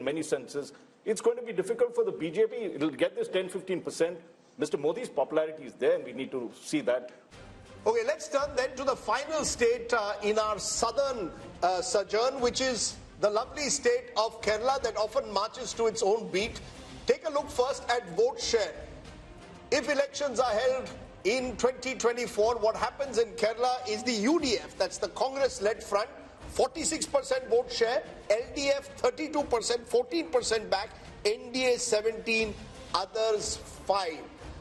many senses. It's going to be difficult for the BJP. It'll get this 10-15%. Mr. Modi's popularity is there, and we need to see that. Okay, let's turn then to the final state in our southern sojourn, which is the lovely state of Kerala that often marches to its own beat. Take a look first at vote share. If elections are held in 2024, what happens in Kerala is the UDF, that's the Congress-led front, 46% vote share, LDF 32%, 14% back, NDA 17, others 5.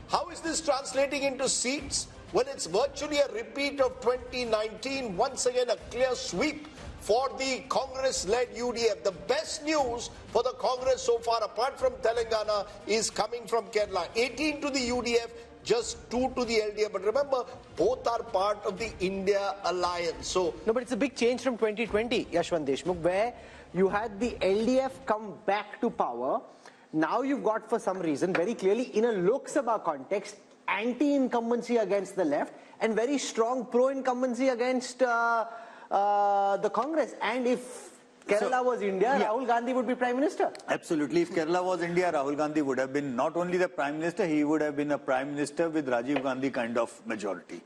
How is this translating into seats? Well, it's virtually a repeat of 2019. Once again, a clear sweep for the Congress-led UDF. The best news for the Congress so far, apart from Telangana, is coming from Kerala. 18 to the UDF, just 2 to the LDF. But remember, both are part of the India alliance. So no, but it's a big change from 2020, Yashwant Deshmukh, where you had the LDF come back to power. Now you've got, for some reason, very clearly in a Lok Sabha context, anti-incumbency against the left and very strong pro-incumbency against the Congress. And if Kerala was India, Rahul Gandhi would be Prime Minister. Absolutely. If Kerala was India, Rahul Gandhi would have been not only the Prime Minister, he would have been a Prime Minister with Rajiv Gandhi kind of majority.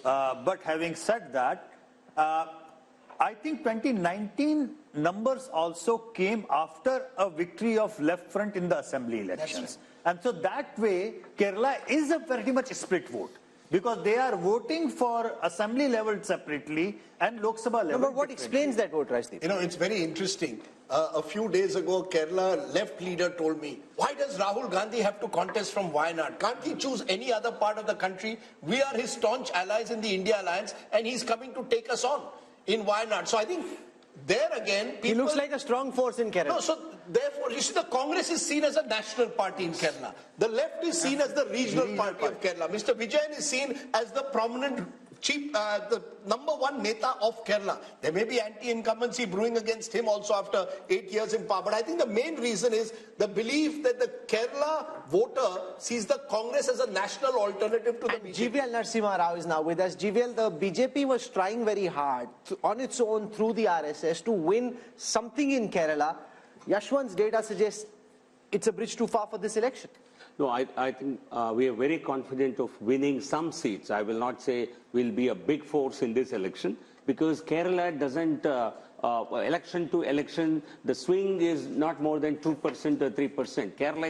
But having said that, I think 2019 numbers also came after a victory of left front in the assembly elections. And so that way, Kerala is a very much split vote, because they are voting for assembly level separately and Lok Sabha level. No, but what explains that vote, Rajdeep? you know, it's very interesting. A few days ago, Kerala left leader told me, why does Rahul Gandhi have to contest from Wayanad? Can't he choose any other part of the country? We are his staunch allies in the India alliance, and he's coming to take us on in Wayanad. So I think there again, people... He looks like a strong force in Kerala. No, so therefore, you see, the Congress is seen as a national party in Kerala. The left is seen as the regional party of Kerala. Mr. Vijayan is seen as the prominent chief, the #1 neta of Kerala. There may be anti-incumbency brewing against him also after 8 years in power. But I think the main reason is the belief that the Kerala voter sees the Congress as a national alternative to the BJP. GVL Narasimha Rao is now with us. GVL, the BJP was trying very hard on its own through the RSS to win something in Kerala. Yashwant's data suggests it's a bridge too far for this election. No, I think we are very confident of winning some seats. I will not say we'll be a big force in this election, because Kerala doesn't, election to election, the swing is not more than 2% or 3%. Kerala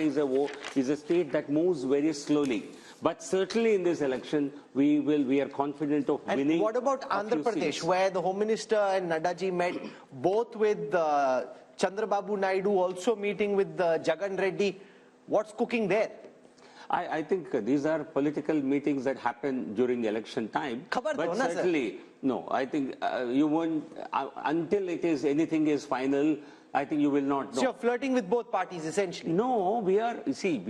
is a state that moves very slowly. But certainly in this election, we are confident of winning. And what about Andhra Pradesh, where the Home Minister and Naddaji met both with Chandrababu Naidu, also meeting with Jagan Reddy? What's cooking there? I think these are political meetings that happen during election time. But certainly, no, I think you won't, until anything is final, I think you will not know. So you're flirting with both parties, essentially? No, we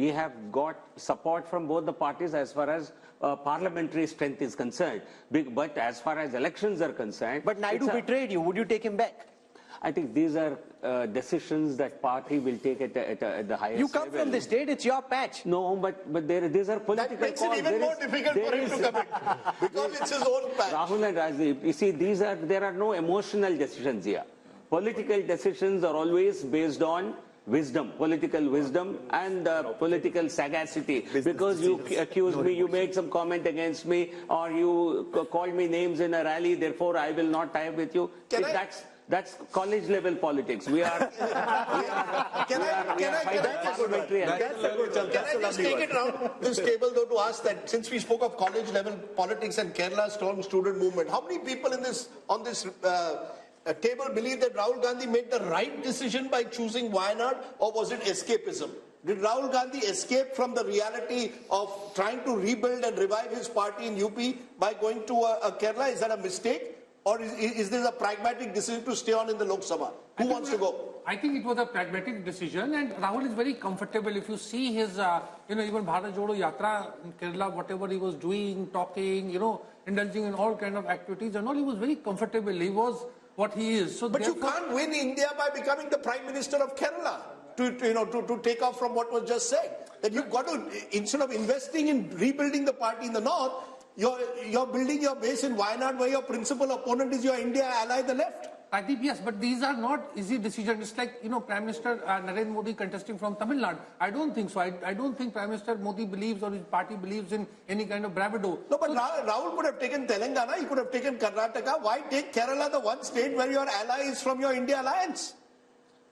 have got support from both the parties as far as parliamentary strength is concerned. But as far as elections are concerned... But Naidu betrayed you. Would you take him back? I think these are decisions that party will take at the highest level. You come from the state, it's your patch. No, but these are political calls. That makes it even more difficult for him to come in, because it's his own patch. Rahul and Rajdeep, you see, there are no emotional decisions here. Political decisions are always based on wisdom, political wisdom and political sagacity. Because you accused me, you made some comment against me, or you called me names in a rally, therefore I will not tie with you. That's college level politics. We are. Can I just take it around this table though to ask that, since we spoke of college level politics and Kerala's strong student movement, how many people on this table believe that Rahul Gandhi made the right decision by choosing Wayanad, or was it escapism? Did Rahul Gandhi escape from the reality of trying to rebuild and revive his party in UP by going to Kerala? Is that a mistake? Or is this a pragmatic decision to stay on in the Lok Sabha? Who wants to go? I think it was a pragmatic decision, and Rahul is very comfortable. If you see his, even Bharat Jodo Yatra in Kerala, whatever he was doing, talking, indulging in all kind of activities and all, he was very comfortable. He was what he is. So but you can't win India by becoming the Prime Minister of Kerala. To take off from what was just said. That you've got to, instead of investing in rebuilding the party in the north, you're building your base in Wayanad, where your principal opponent is your India ally, the left. Rajdeep, yes, but these are not easy decisions. It's like, Prime Minister Narendra Modi contesting from Tamil Nadu. I don't think so. I don't think Prime Minister Modi believes or his party believes in any kind of bravado. No, but Rahul could have taken Telangana, he could have taken Karnataka. Why take Kerala, the one state where your ally is from your India alliance?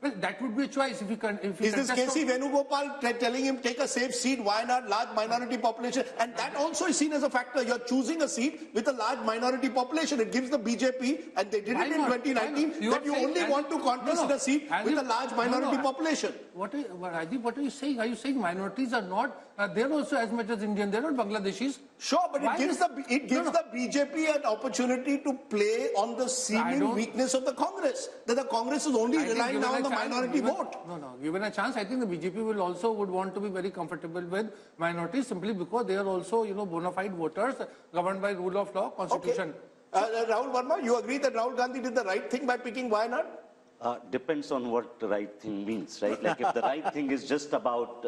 Well, that would be a choice if you can. Is this KC Venugopal telling him take a safe seat? Wayanad, large minority population, and that also is seen as a factor. You're choosing a seat with a large minority population. It gives the BJP, and they did it in 2019, that you only want to contest a seat with a large minority population. Rajdeep, what are you saying? Are you saying minorities are not? They're also as much as Indian. They're not Bangladeshis. Sure, but it gives the BJP an opportunity to play on the seeming weakness of the Congress. That the Congress is only relying now on the minority vote. No. Given a chance, I think the BJP would want to be very comfortable with minorities simply because they are also, bona fide voters governed by rule of law, constitution. Okay. Rahul Verma, you agree that Rahul Gandhi did the right thing by picking Wayanad? Depends on what the right thing means, right? Like if the right thing is just about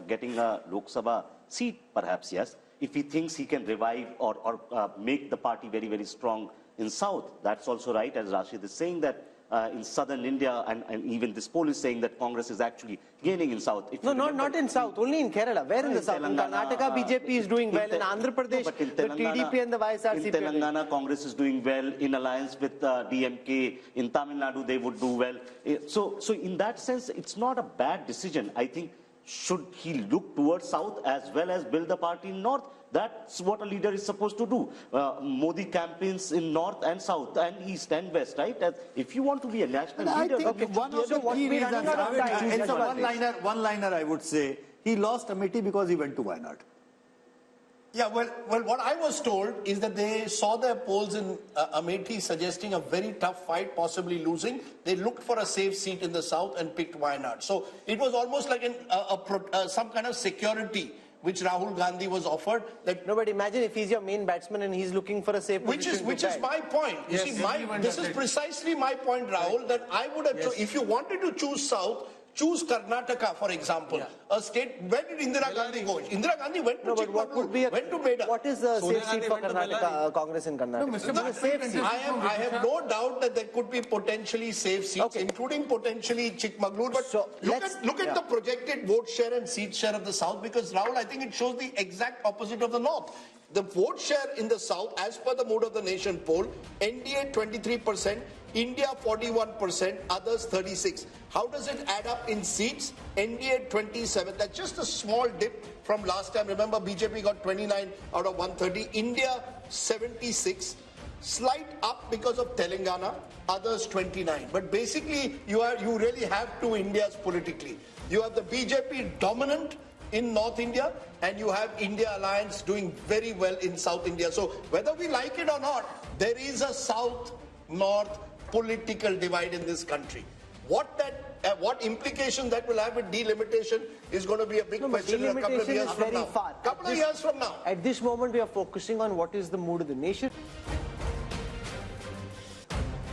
getting a Lok Sabha seat, perhaps yes. If he thinks he can revive or make the party very, very strong in South, that's also right, as Rashid is saying that in southern India, and even this poll is saying that Congress is actually gaining in South. No, not in South, only in Kerala. Where in the South? In Karnataka, BJP is doing well. In Andhra Pradesh, the TDP and the YSRCP. In Telangana, Congress is doing well. In alliance with DMK. In Tamil Nadu, they would do well. So in that sense, it's not a bad decision. I think, should he look towards South as well as build the party in North? That's what a leader is supposed to do. Modi campaigns in North and South and East and West, right? If you want to be a national leader... I think one of the key reasons, one-liner I would say, he lost Amethi because he went to Wayanad. Yeah, well, what I was told is that they saw their polls in Amethi suggesting a very tough fight, possibly losing. They looked for a safe seat in the South and picked Wayanad. So it was almost like some kind of security which Rahul Gandhi was offered. That no, but imagine if he's your main batsman and he's looking for a safe position. Which is my point. You see, this is precisely my point, Rahul, that I would have, if you wanted to choose South, choose Karnataka, for example, a state. Where did Indira Gandhi go? Indira Gandhi went to Chikmagalur, went to Beda. What is the safe seat for Karnataka, Congress in Karnataka? No, safe seat. I have no doubt that there could be potentially safe seats, including potentially Chikmagalur. But so look at the projected vote share and seat share of the South, because, Rahul, I think it shows the exact opposite of the North. The vote share in the South, as per the Mood of the Nation poll, NDA 23%, India 41%, others 36%. How does it add up in seats? NDA 27%. That's just a small dip from last time. Remember, BJP got 29 out of 130. India 76. Slight up because of Telangana. Others 29. But basically, you really have two Indias politically. You have the BJP dominant in North India, and you have India Alliance doing very well in South India. So whether we like it or not, there is a South-North political divide in this country. What implication that will have with delimitation is going to be a big question in a couple of years from now. Couple of years from now. At this moment, we are focusing on what is the mood of the nation.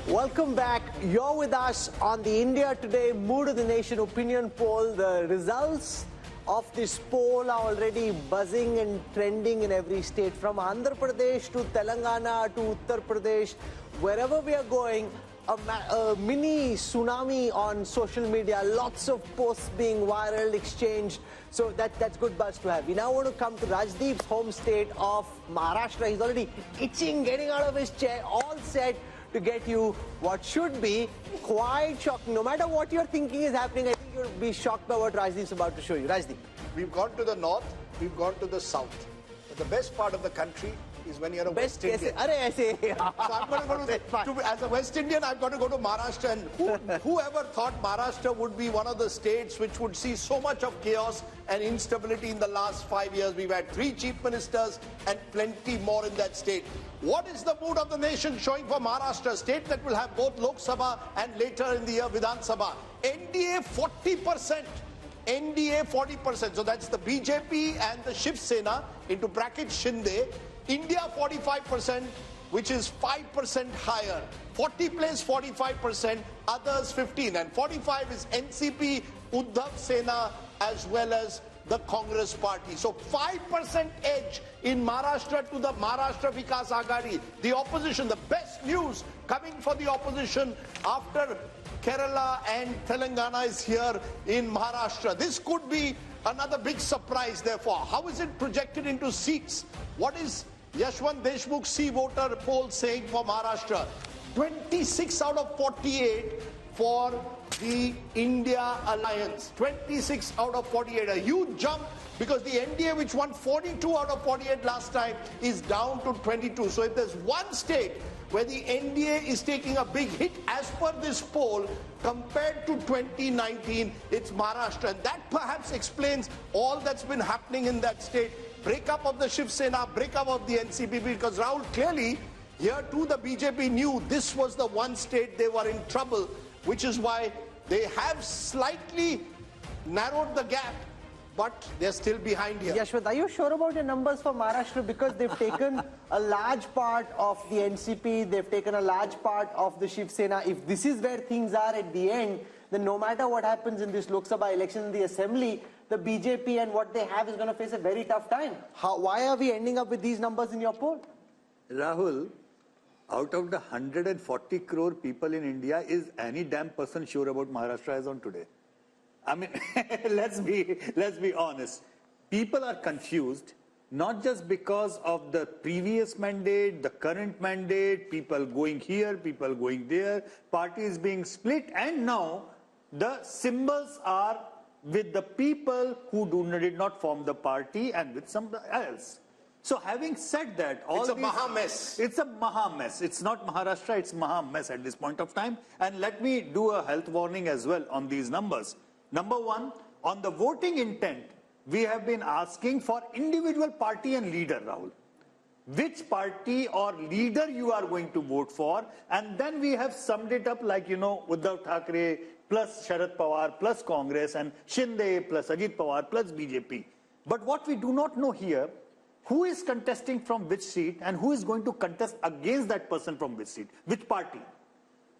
Welcome back. You're with us on the India Today Mood of the Nation opinion poll. The results of this poll are already buzzing and trending in every state, from Andhra Pradesh to Telangana to Uttar Pradesh. Wherever we are going, a mini tsunami on social media, lots of posts being viral, exchanged. So that's good buzz to have. We now want to come to Rajdeep's home state of Maharashtra. He's already itching, getting out of his chair, all set to get you what should be quite shocking. No matter what you're thinking is happening, I think you'll be shocked by what Rajdeep's about to show you. Rajdeep. We've gone to the north, we've gone to the south. But the best part of the country is when you're a West Indian. So I'm going to go as a West Indian, I've got to go to Maharashtra. And whoever thought Maharashtra would be one of the states which would see so much of chaos and instability in the last 5 years? We've had 3 chief ministers and plenty more in that state. What is the mood of the nation showing for Maharashtra, state that will have both Lok Sabha and later in the year Vidhan Sabha? NDA 40%. NDA 40%. So that's the BJP and the Shiv Sena, into brackets Shinde. India 45%, which is 5% higher. 40 plays 45%, others 15%. And 45 is NCP, Uddhav Sena, as well as the Congress party. So 5% edge in Maharashtra to the Maharashtra Vikas Aghadi. The opposition, the best news coming for the opposition after Kerala and Telangana is here in Maharashtra. This could be another big surprise, therefore. How is it projected into seats? What is Yashwant Deshmukh C voter poll saying for Maharashtra? 26 out of 48 for the India alliance. 26 out of 48. A huge jump because the NDA, which won 42 out of 48 last time, is down to 22. So if there's one state where the NDA is taking a big hit as per this poll compared to 2019, it's Maharashtra. And that perhaps explains all that's been happening in that state. Breakup of the Shiv Sena, breakup of the NCP, because Rahul, clearly here too the BJP knew this was the one state they were in trouble, which is why they have slightly narrowed the gap, but they're still behind here. Yashwant, are you sure about your numbers for Maharashtra? Because they've taken a large part of the NCP, they've taken a large part of the Shiv Sena. If this is where things are at the end, then no matter what happens in this Lok Sabha election in the assembly, the BJP and what they have is going to face a very tough time. Why are we ending up with these numbers in your poll? Rahul, out of the 140 crore people in India, is any damn person sure about Maharashtra as on today? I mean, let's be honest. People are confused, not just because of the previous mandate, the current mandate, people going here, people going there, parties being split, and now the symbols are with the people who did not form the party and with somebody else. So having said that, it's a Maha mess. It's a Maha mess. It's not Maharashtra, it's Maha mess at this point of time. And let me do a health warning as well on these numbers. Number one, on the voting intent, we have been asking for individual party and leader, Rahul. Which party or leader you are going to vote for, and then we have summed it up like, Uddhav Thackeray plus Sharad Pawar plus Congress and Shinde plus Ajit Pawar plus BJP. But what we do not know here, who is contesting from which seat and who is going to contest against that person from which seat, which party.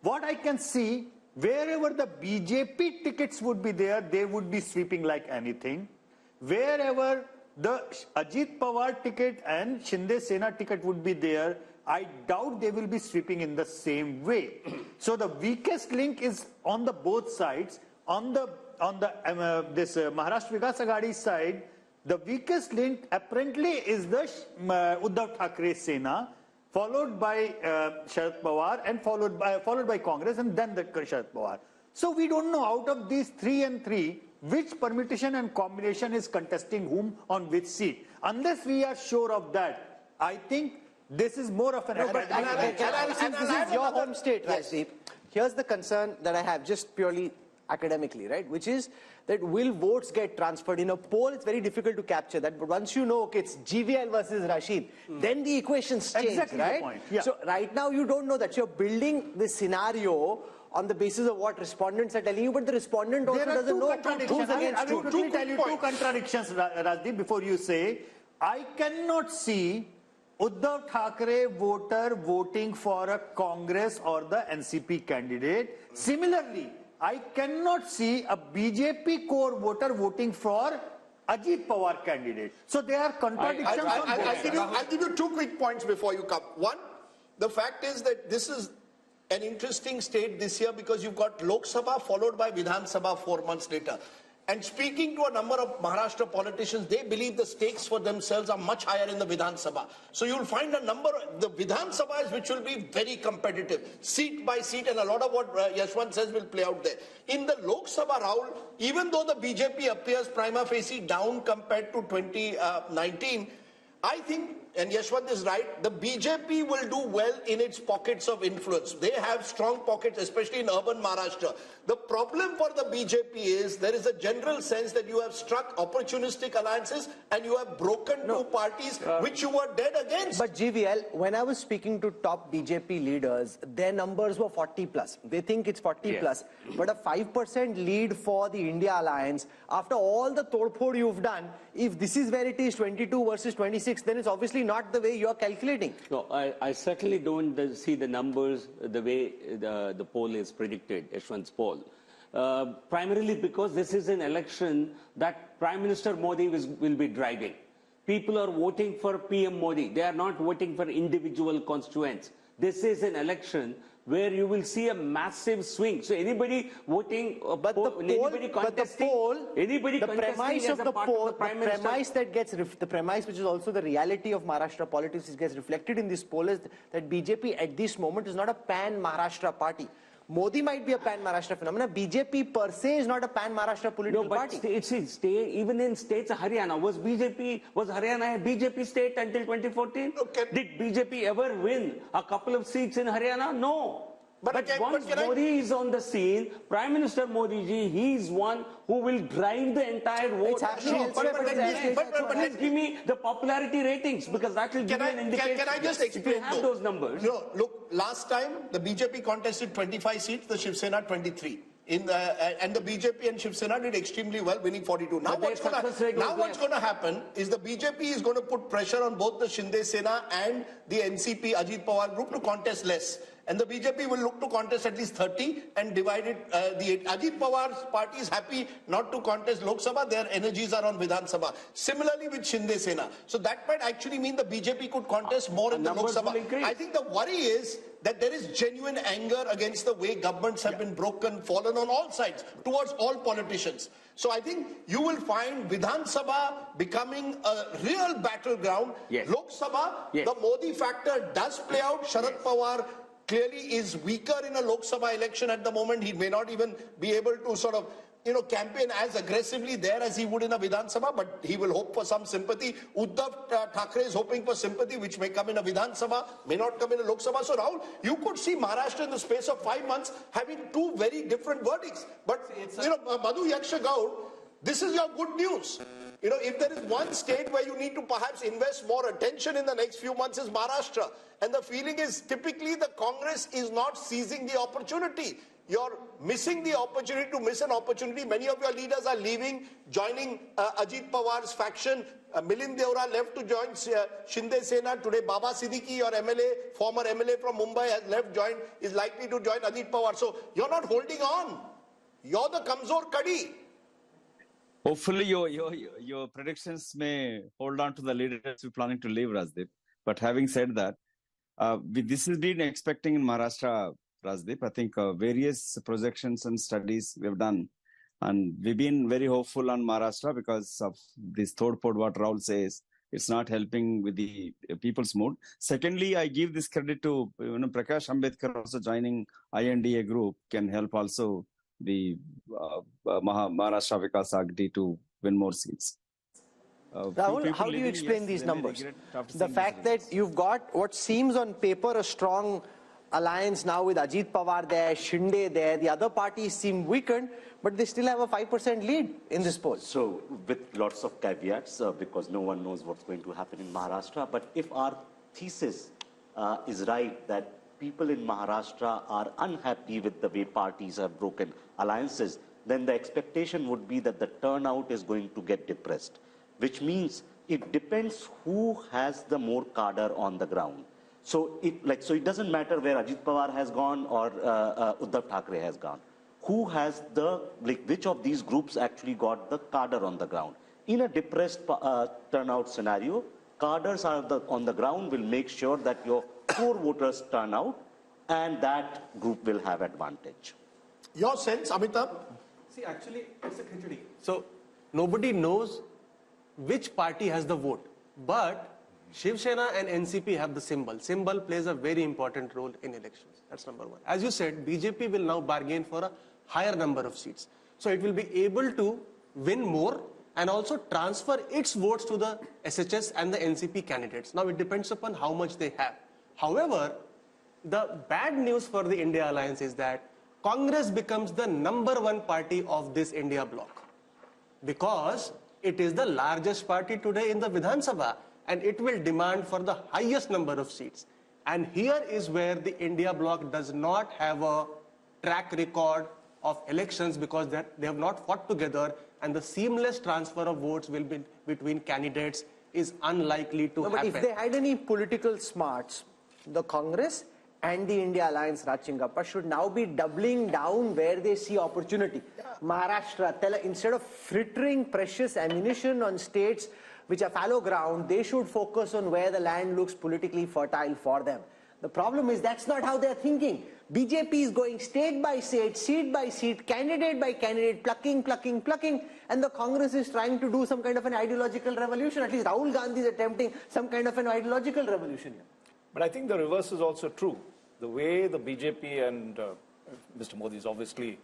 What I can see, wherever the BJP tickets would be there, they would be sweeping like anything. Wherever the Ajit Pawar ticket and Shinde Sena ticket would be there, I doubt they will be sweeping in the same way. So the weakest link is on the both sides. On the Maharashtra Vikas Aghadi side, the weakest link apparently is the Uddhav Thackeray Sena, followed by Sharad Pawar, and followed by Congress, and then the Sharad Pawar. So we don't know out of these 3 and 3, which permutation and combination is contesting whom on which seat. Unless we are sure of that, I think this is more of an Since this is your home state, Rajdeep, here's the concern that I have, just purely academically, right? Which is that will votes get transferred? In a poll, it's very difficult to capture that. But once you know, okay, it's GVL versus Rashid, then the equations change, exactly right? the point. Yeah. So right now, you don't know that. You're building this scenario on the basis of what respondents are telling you, but the respondent also doesn't know who's against who. I will quickly tell you two contradictions, Rajdeep, before you say. I cannot see Uddhav Thackeray voter voting for a Congress or the NCP candidate. Similarly, I cannot see a BJP core voter voting for Ajit Pawar candidate. So there are contradictions on both sides. I'll give you 2 quick points before you come. One, the fact is that this is an interesting state this year because you've got Lok Sabha followed by Vidhan Sabha 4 months later. And speaking to a number of Maharashtra politicians, they believe the stakes for themselves are much higher in the Vidhan Sabha. So you'll find a number, the Vidhan Sabhas which will be very competitive, seat by seat, and a lot of what Yashwant says will play out there. In the Lok Sabha, Rahul, even though the BJP appears prima facie down compared to 2019, I think, and Yashwant is right, the BJP will do well in its pockets of influence. They have strong pockets, especially in urban Maharashtra. The problem for the BJP is there is a general sense that you have struck opportunistic alliances and you have broken two parties which you were dead against. But GVL, when I was speaking to top BJP leaders, their numbers were 40 plus. They think it's 40 plus. But a 5% lead for the India alliance, after all the todphod you've done, if this is where it is 22 versus 26, then it's obviously not the way you're calculating. No, I certainly don't see the numbers the way the poll is predicted, Yashwant's poll. Primarily because this is an election that Prime Minister Modi will be driving. People are voting for PM Modi. They are not voting for individual constituents. This is an election where you will see a massive swing. So anybody voting, But the premise of the poll, the premise which is also the reality of Maharashtra politics gets reflected in this poll is that BJP at this moment is not a pan-Maharashtra party. Modi might be a pan-Maharashtra phenomenon. BJP per se is not a pan-Maharashtra political party. Even in states, Haryana, was Haryana a BJP state until 2014? Okay. Did BJP ever win a couple of seats in Haryana? No. But once Modi is on the scene, Prime Minister Modi ji, he is one who will drive the entire vote. It's happening But give me the popularity ratings, because that will give you an indication. Can I just explain? If you have those numbers. No, look, last time the BJP contested 25 seats, the Shiv Sena 23. And the BJP and Shiv Sena did extremely well, winning 42. Now what's going to happen is the BJP is going to put pressure on both the Shinde Sena and the NCP Ajit Pawar group to contest less. And the BJP will look to contest at least 30 and divide it. The Ajit Pawar's party is happy not to contest Lok Sabha. Their energies are on Vidhan Sabha. Similarly with Shinde Sena. So that might actually mean the BJP could contest more in the Lok Sabha. I think the worry is that there is genuine anger against the way governments have been broken, fallen on all sides, towards all politicians. So I think you will find Vidhan Sabha becoming a real battleground. Yes. Lok Sabha, yes, the Modi factor does play out. Sharad Pawar clearly is weaker in a Lok Sabha election at the moment. He may not even be able to sort of, campaign as aggressively there as he would in a Vidhan Sabha, but he will hope for some sympathy. Uddhav Thackeray is hoping for sympathy, which may come in a Vidhan Sabha, may not come in a Lok Sabha. So Rahul, you could see Maharashtra in the space of 5 months having two very different verdicts. But, Madhu Yaksha Gaur, this is your good news. If there is one state where you need to perhaps invest more attention in the next few months is Maharashtra. And the feeling is typically the Congress is not seizing the opportunity. You're missing the opportunity to miss an opportunity. Many of your leaders are leaving, joining Ajit Pawar's faction. Milind Deora left to join Shinde Sena. Today, Baba Siddiqui, your MLA, former MLA from Mumbai, has left, is likely to join Ajit Pawar. So you're not holding on. You're the Kamzor Kadi. Hopefully, your predictions may hold on to the leaders who are planning to leave, Rajdeep. But having said that, this has been expecting in Maharashtra, Rajdeep. I think various projections and studies we have done. And we've been very hopeful on Maharashtra because of this third pod, what Rahul says. It's not helping with the people's mood. Secondly, I give this credit to Prakash Ambedkar also joining INDA group can help also the Maharashtra Vikas Agdi to win more seats. Rahul, how do you explain these numbers? The fact that you've got what seems on paper a strong alliance now with Ajit Pawar there, Shinde there, the other parties seem weakened, but they still have a 5% lead in this poll. So with lots of caveats, because no one knows what's going to happen in Maharashtra, but if our thesis is right that people in Maharashtra are unhappy with the way parties have broken alliances, then the expectation would be that the turnout is going to get depressed, which means it depends who has the more cadre on the ground. So it doesn't matter where Ajit Pawar has gone or Uddhav Thackeray has gone. Who has which of these groups actually got the cadre on the ground? In a depressed turnout scenario, cadres on the ground will make sure that your core voters turn out and that group will have advantage. Your sense, Amitabh? See, actually, it's a khichdi. So, nobody knows which party has the vote. But Shiv Sena and NCP have the symbol. Symbol plays a very important role in elections. That's number one. As you said, BJP will now bargain for a higher number of seats. So, it will be able to win more and also transfer its votes to the SHS and the NCP candidates. Now, it depends upon how much they have. However, the bad news for the India Alliance is that Congress becomes the #1 party of this India bloc because it is the largest party today in the Vidhan Sabha and it will demand for the highest number of seats. And here is where the India bloc does not have a track record of elections because they have not fought together, and the seamless transfer of votes will be between candidates is unlikely to happen. But if they had any political smarts, the Congress and the India Alliance, Raj Chingappa, should now be doubling down where they see opportunity. Maharashtra, instead of frittering precious ammunition on states which are fallow ground, they should focus on where the land looks politically fertile for them. The problem is that's not how they're thinking. BJP is going state by state, seat by seat, candidate by candidate, plucking, and the Congress is trying to do some kind of an ideological revolution. At least Rahul Gandhi is attempting some kind of an ideological revolution here. But I think the reverse is also true. The way the BJP and Mr. Modi is obviously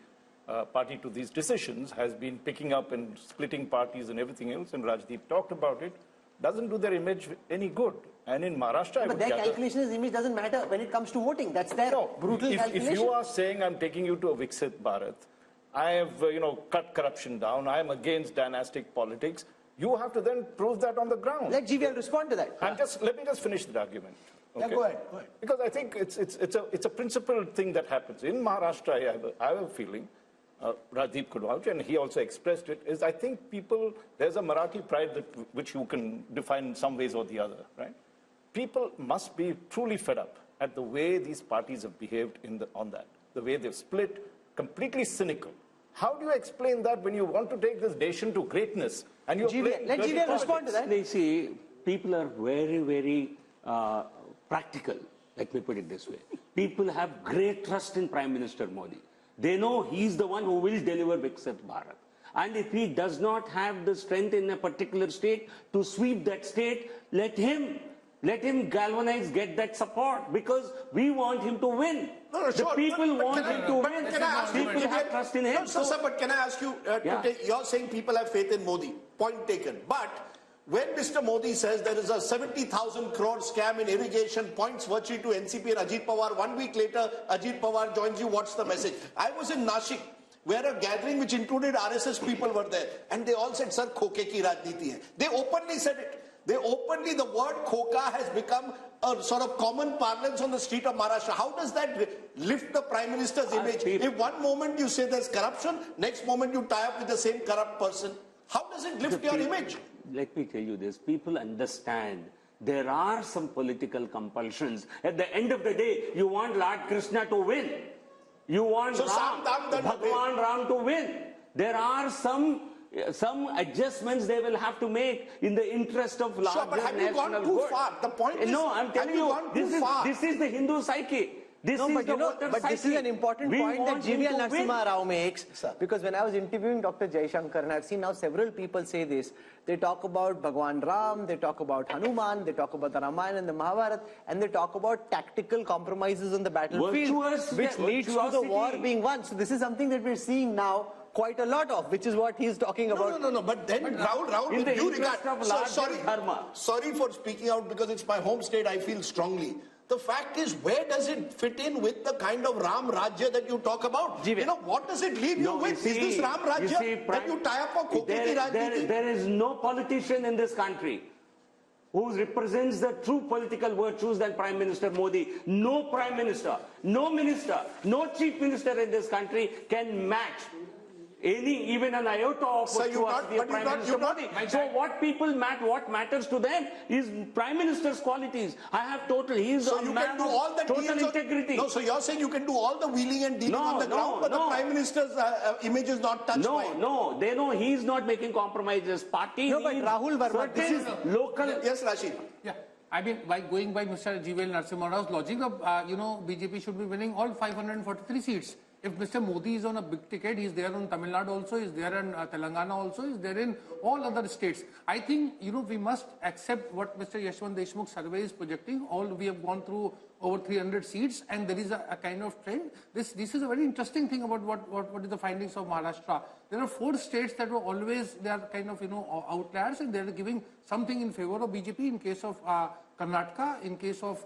party to these decisions has been picking up and splitting parties and everything else, and Rajdeep talked about it, doesn't do their image any good. And in Maharashtra, but their calculation is image doesn't matter when it comes to voting. That's their brutal calculation. If you are saying I'm taking you to a Viksit Bharat, I have cut corruption down, I am against dynastic politics, you have to then prove that on the ground. Let GVL respond to that. Let me just finish the argument. Okay? Yeah, go ahead. Because I think it's a principled thing that happens. In Maharashtra, I have a feeling, Rajdeep could vouch, and he also expressed it, is I think there's a Marathi pride which you can define in some ways or the other, right? People must be truly fed up at the way these parties have behaved on that, the way they've split, completely cynical. How do you explain that when you want to take this nation to greatness and you're playing let dirty GVL politics? respond to that. They see people are very, very practical. Let me put it this way. People have great trust in Prime Minister Modi. They know he's the one who will deliver Viksit Bharat. And if he does not have the strength in a particular state to sweep that state, let him galvanize, get that support, because we want him to win. No, the people want him to win. Can I ask People you, have trust in him. No, sir, but can I ask you, you're saying people have faith in Modi. Point taken. But when Mr. Modi says there is a 70,000 crore scam in irrigation, points virtue to NCP and Ajit Pawar, 1 week later, Ajit Pawar joins you, what's the message? I was in Nashik, where a gathering which included RSS people were there, and they all said, sir, khoke ki rajniti hai. They openly said it. The word khoka has become a sort of common parlance on the street of Maharashtra. How does that lift the Prime Minister's image? If one moment you say there's corruption, next moment you tie up with the same corrupt person, how does it lift your image? Let me tell you this. People understand there are some political compulsions. At the end of the day, you want Lord Krishna to win. You want Bhagwan Ram to win. There are some adjustments they will have to make in the interest of larger Sure, but have you national gone too good. far? The point is, no, I'm telling you, this is the Hindu psyche. This is an important point that GVL Narasimha Rao makes. Because when I was interviewing Dr. Jaishankar, and I've seen now several people say this, they talk about Bhagwan Ram, they talk about Hanuman, they talk about the Ramayana and the Mahabharata, and they talk about tactical compromises on the battlefield, which leads to the war being won. So this is something that we're seeing now quite a lot of, which is what he's talking about. No. But then, Rahul, with due regard, sorry for speaking out because it's my home state, I feel strongly. The fact is, where does it fit in with the kind of Ram Rajya that you talk about? What does it leave you with? Is this Ram Rajya that you tie up for Koketi Rajniti? There is no politician in this country who represents the true political virtues than Prime Minister Modi. No Prime Minister, no Minister, no Chief Minister in this country can match even an iota of virtuosity of Prime Minister Modi. So what matters to them is Prime Minister's qualities. He is a man of total integrity. No, so you're saying you can do all the wheeling and dealing on the ground, but the Prime Minister's image is not touched by it. No, they know he's not making compromises. Party but Rahul Verma, this is local. Yes, Rashid. Yeah. I mean, by going by Mr. GVL Narasimha Rao's logic, BJP should be winning all 543 seats. If Mr. Modi is on a big ticket, he's there on Tamil Nadu also, he's there in Telangana also, he's there in all other states. I think, we must accept what Mr. Yashwant Deshmukh survey is projecting. We have gone through over 300 seats, and there is a kind of trend. This is a very interesting thing about what is the findings of Maharashtra. There are 4 states that were always, they are kind of, outliers, and they are giving something in favor of BJP. In case of Karnataka, in case of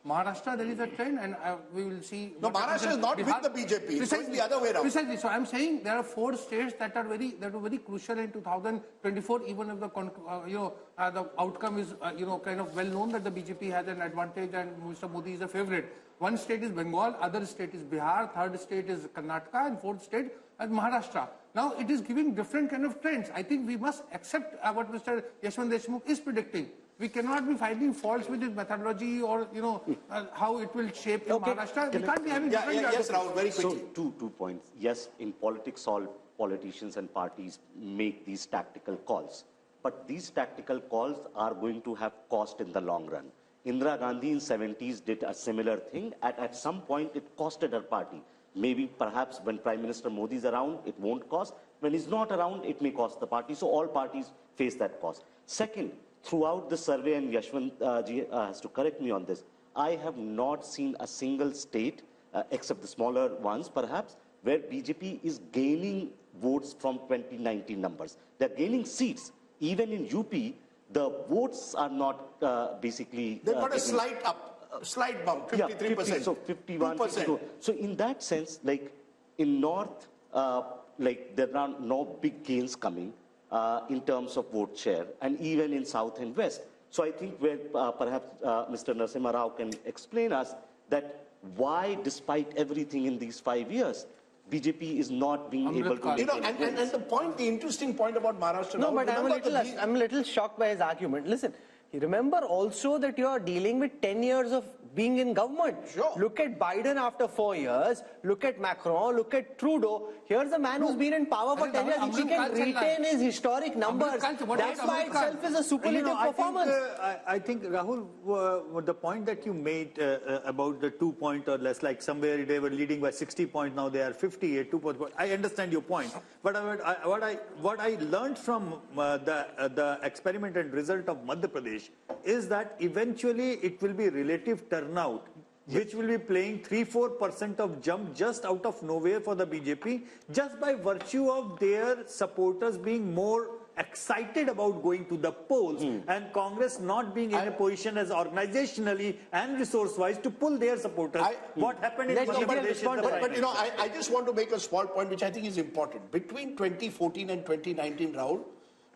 Maharashtra, there is a trend, and we will see. No, Maharashtra is not Bihar, with the BJP. It's going the other way around. Precisely. So I'm saying there are 4 states that were very crucial in 2024. Even if the outcome is kind of well known that the BJP has an advantage and Mr. Modi is a favorite. One state is Bengal, other state is Bihar, third state is Karnataka, and fourth state is Maharashtra. Now it is giving different kind of trends. I think we must accept what Mr. Yashwant Deshmukh is predicting. We cannot be finding faults with his methodology or, how it will shape in Maharashtra. We can't be having different... Yes, Rahul, very quickly. So, two points. Yes, in politics, all politicians and parties make these tactical calls. But these tactical calls are going to have cost in the long run. Indira Gandhi in 70s did a similar thing. At some point, it costed her party. Maybe, perhaps, when Prime Minister Modi is around, it won't cost. When he's not around, it may cost the party. So all parties face that cost. Second, throughout the survey, and Yashwant ji has to correct me on this, I have not seen a single state, except the smaller ones perhaps, where BJP is gaining votes from 2019 numbers. They're gaining seats. Even in UP, the votes are not basically... They've got a slight bump, 53%. Yeah, 50, so 51, 52. So in that sense, like in North, like there are no big gains coming in terms of vote share, and even in South and West. So I think where perhaps Mr. Narasimha Rao can explain us that why, despite everything in these 5 years, BJP is not being able to... You know, and the point, the interesting point about Maharashtra... No, but I'm a little shocked by his argument. Listen, remember also that you are dealing with 10 years of being in government. Sure. Look at Biden after 4 years. Look at Macron. Look at Trudeau. Here's a man who's been in power for 10 years. If he can retain his historic numbers, that's by itself is a superlative performance. I think, Rahul, the point that you made about the 2 point or less, like somewhere they were leading by 60 points, now they are 58, 2 points. I understand your point. But what I learned from the experiment and result of Madhya Pradesh is that eventually it will be relative turnout, which will be playing 3-4% of jump just out of nowhere for the BJP, just by virtue of their supporters being more excited about going to the polls and Congress not being in a position as organizationally and resource-wise to pull their supporters. What happened in Madhya Pradesh is the But you know, I just want to make a small point which I think is important. Between 2014 and 2019, Rahul,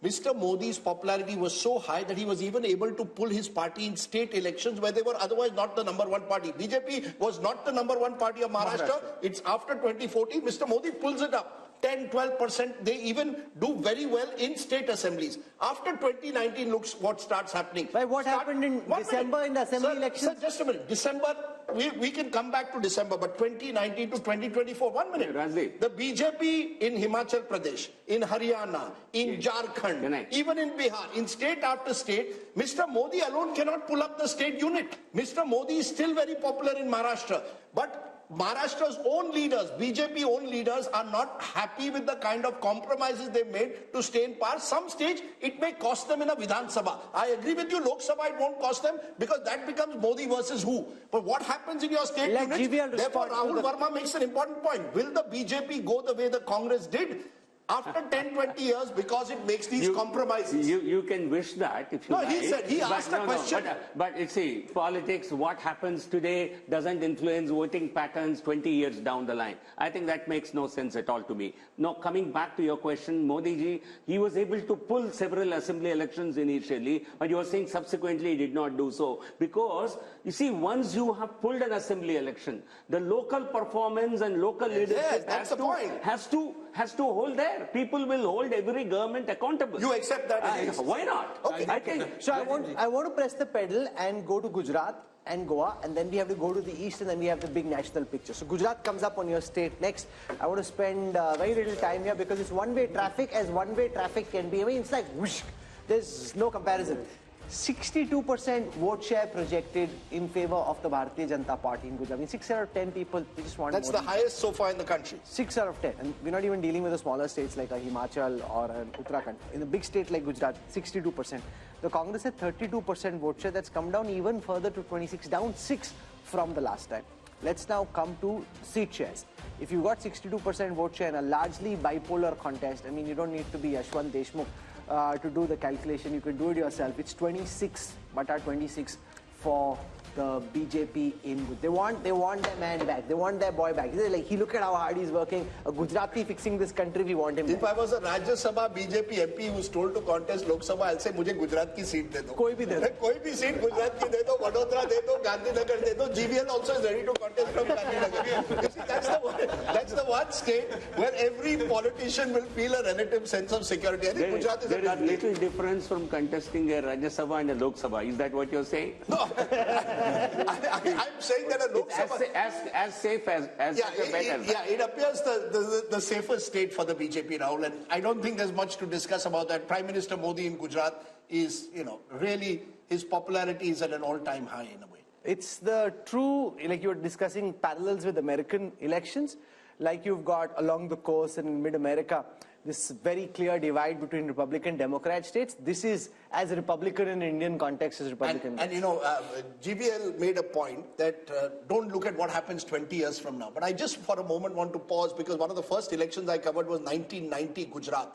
Mr. Modi's popularity was so high that he was even able to pull his party in state elections where they were otherwise not the #1 party. BJP was not the #1 party of Maharashtra. It's after 2014, Mr. Modi pulls it up. 10-12%, they even do very well in state assemblies. After 2019, looks what starts happening. But what happened in December in the assembly elections? Sir, just a minute. December, we can come back to December, but 2019 to 2024, 1 minute. Rajdeep. The BJP in Himachal Pradesh, in Haryana, in Jharkhand, even in Bihar, in state after state, Mr. Modi alone cannot pull up the state unit. Mr. Modi is still very popular in Maharashtra, but Maharashtra's own leaders, BJP own leaders, are not happy with the kind of compromises they made to stay in power. Some stage, it may cost them in a Vidhan Sabha. I agree with you, Lok Sabha, it won't cost them because that becomes Modi versus who. But what happens in your state units? Therefore, Rahul Verma makes an important point. Will the BJP go the way the Congress did? After 10-20 years, because it makes these compromises. You can wish that if you like. No, he asked a question. But you see, politics, what happens today doesn't influence voting patterns 20 years down the line. I think that makes no sense at all to me. Now, coming back to your question, Modi ji, he was able to pull several assembly elections initially, but you are saying subsequently he did not do so. Because, you see, once you have pulled an assembly election, the local performance and local leadership has to hold there. People will hold every government accountable. You accept that? Why not? Okay. I think. So I want to press the pedal and go to Gujarat and Goa, and then we have to go to the east, and then we have the big national picture. So Gujarat comes up on your state next. I want to spend very little time here because it's one-way traffic, as one-way traffic can be. I mean, it's like whoosh. There's no comparison. 62% vote share projected in favor of the Bharatiya Janata Party in Gujarat. I mean, 6 out of 10 people, they just want That's the highest so far in the country. 6 out of 10. And we're not even dealing with the smaller states like a Himachal or an Uttarakhand. In a big state like Gujarat, 62%. The Congress had 32% vote share. That's come down even further to 26, down 6 from the last time. Let's now come to seat shares. If you got 62% vote share in a largely bipolar contest, I mean, you don't need to be Yashwant Deshmukh to do the calculation. You can do it yourself. It's 26/26 for the BJP in Gujarat. They want their man back. They want their boy back. Like, look at how hard he's working. A Gujarati fixing this country, we want him back. If I was a Rajya Sabha BJP MP who's told to contest Lok Sabha, I'll say, मुझे गुजरात की seat दे दो. कोई भी दे दो. कोई भी seat Gujarat की दे दो, वडोदरा दे दो, गांधीनगर दे दो. GVL also is ready to contest from Gandhinagar. You see, that's the one state where every politician will feel a relative sense of security. I think Gujarat is there is little difference from contesting a Rajya Sabha and a Lok Sabha. Is that what you're saying? No. I'm saying that a Lok Sabha... As safe as it appears the safest state for the BJP, Rahul, and I don't think there's much to discuss about that. Prime Minister Modi in Gujarat is, really, his popularity is at an all-time high in a way. It's the true, like you were discussing parallels with American elections, like you've got along the coast and in mid-America, this very clear divide between Republican Democrat states. This is as Republican in Indian context as Republican. And GBL made a point that don't look at what happens 20 years from now. But I just for a moment want to pause because one of the first elections I covered was 1990 Gujarat.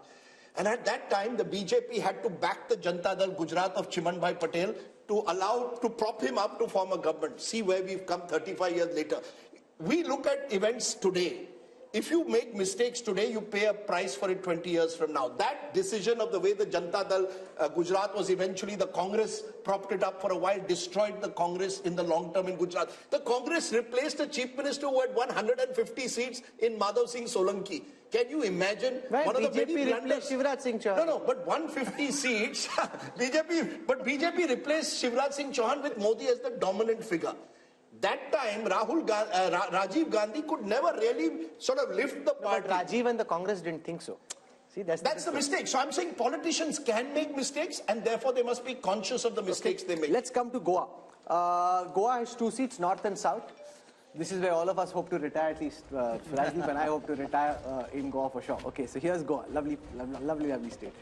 And at that time, the BJP had to back the Janata Dal Gujarat of Chimanbhai Patel to prop him up to form a government. See where we've come 35 years later. We look at events today. If you make mistakes today, you pay a price for it 20 years from now. That decision of the way the Janata Dal Gujarat was eventually, the Congress propped it up for a while, destroyed the Congress in the long term in Gujarat. The Congress replaced a chief minister who had 150 seats in Madhav Singh Solanki. Can you imagine? Right, one of BJP the many replaced Shivraj Singh Chauhan. No, but 150 seats, BJP replaced Shivraj Singh Chauhan with Modi as the dominant figure. That time, Rajiv Gandhi could never really sort of lift the party. But Rajiv and the Congress didn't think so. See, that's the mistake. So I'm saying politicians can make mistakes and therefore they must be conscious of the mistakes they make. Let's come to Goa. Goa has 2 seats, north and south. This is where all of us hope to retire, at least Rajdeep and I hope to retire in Goa for sure. Okay, so here's Goa, lovely state.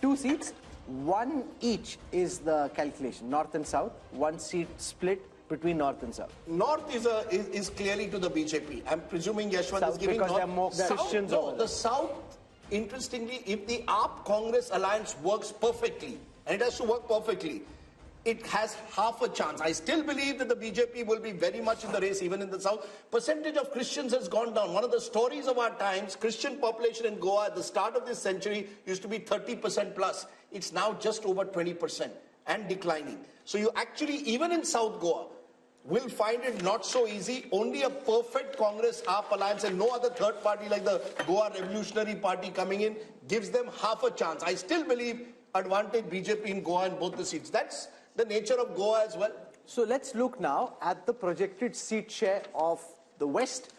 2 seats, 1 each is the calculation, north and south, 1 seat split between north and south. North is clearly to the BJP. I'm presuming Yashwant south is giving because north. there are more Christians over the south, interestingly, if the AAP-Congress alliance works perfectly, and it has to work perfectly, it has half a chance. I still believe that the BJP will be very much in the race, even in the south. Percentage of Christians has gone down. One of the stories of our times, Christian population in Goa at the start of this century used to be 30% plus. It's now just over 20% and declining. So you actually, even in South Goa, will find it not so easy. Only a perfect Congress AAP alliance and no other third party like the Goa Revolutionary Party coming in gives them half a chance. I still believe advantage BJP in Goa in both the seats. That's the nature of Goa as well. So let's look now at the projected seat share of the West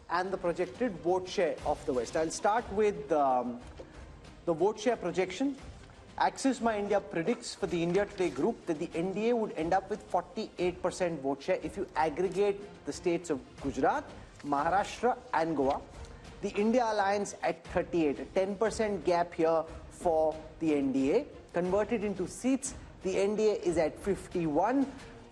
and the projected vote share of the West. I'll start with the vote share projection. Axis My India predicts for the India Today group that the NDA would end up with 48% vote share if you aggregate the states of Gujarat, Maharashtra and Goa. The India Alliance at 38, a 10% gap here for the NDA. Converted into seats, the NDA is at 51,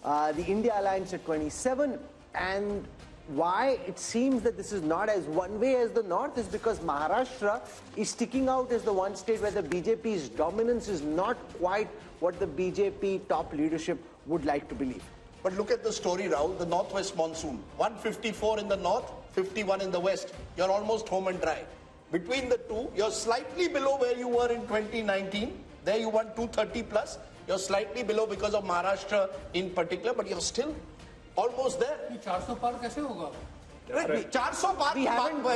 the India Alliance at 27, and why it seems that this is not as one way as the North is because Maharashtra is sticking out as the one state where the BJP's dominance is not quite what the BJP top leadership would like to believe. But look at the story, Rahul, the Northwest monsoon. 154 in the North, 51 in the West. You're almost home and dry. Between the two, you're slightly below where you were in 2019. There you won 230 plus. You're slightly below because of Maharashtra in particular, but you're still almost there. 400 par kaise hoga?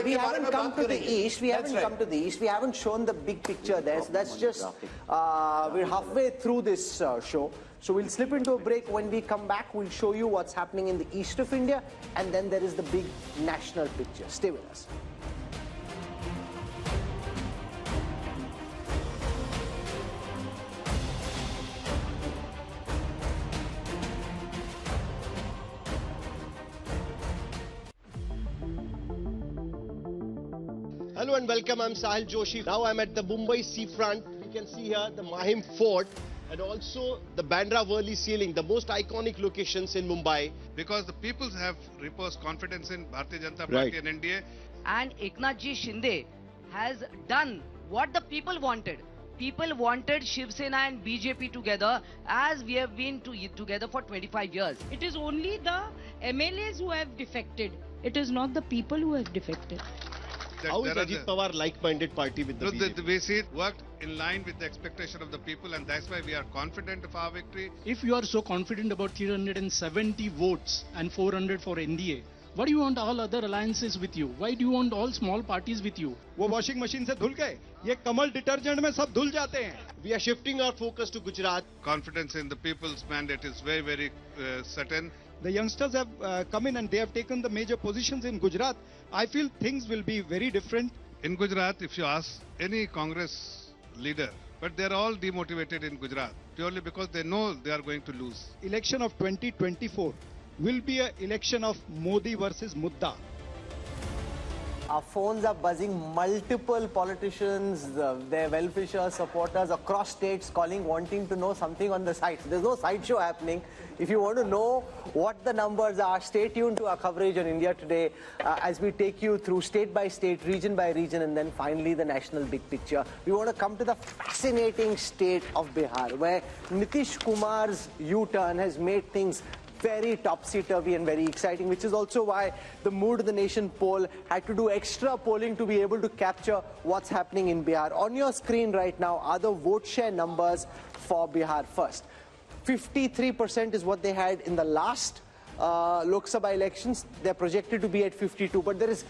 We haven't come to the east. We haven't come to the east. We haven't shown the big picture there. So that's just we're halfway through this show. So we'll slip into a break. When we come back, we'll show you what's happening in the east of India, and then there is the big national picture. Stay with us. Hello and welcome, I'm Sahil Joshi. Now I'm at the Mumbai seafront. We can see here the Mahim Fort and also the Bandra Worli ceiling, the most iconic locations in Mumbai. Because the people have reposed confidence in Bharatiya Janata Party and NDA. And Eknathji Shinde has done what the people wanted. People wanted Shiv Sena and BJP together as we have been together for 25 years. It is only the MLAs who have defected. It is not the people who have defected. How is Ajit Pawar like-minded party with the BJP? We see it worked in line with the expectation of the people, and that's why we are confident of our victory. If you are so confident about 370 votes and 400 for NDA, why do you want all other alliances with you? Why do you want all small parties with you? वो washing machine से धुल गए, ये कमल detergent में सब धुल जाते हैं. We are shifting our focus to Gujarat. Confidence in the people's mandate is very, very certain. The youngsters have come in and they have taken the major positions in Gujarat. I feel things will be very different. In Gujarat, if you ask any Congress leader, but they're all demotivated in Gujarat purely because they know they are going to lose. Election of 2024 will be an election of Modi versus Mudda. Our phones are buzzing, multiple politicians, their well-wishers, supporters across states calling, wanting to know something on the site. There's no sideshow happening. If you want to know what the numbers are, stay tuned to our coverage on India Today as we take you through state by state, region by region, and then finally the national big picture. We want to come to the fascinating state of Bihar, where Nitish Kumar's U-turn has made things very topsy-turvy and very exciting, which is also why the Mood of the Nation poll had to do extra polling to be able to capture what's happening in Bihar. On your screen right now are the vote share numbers for Bihar first. 53% is what they had in the last Lok Sabha elections. They're projected to be at 52, but there is,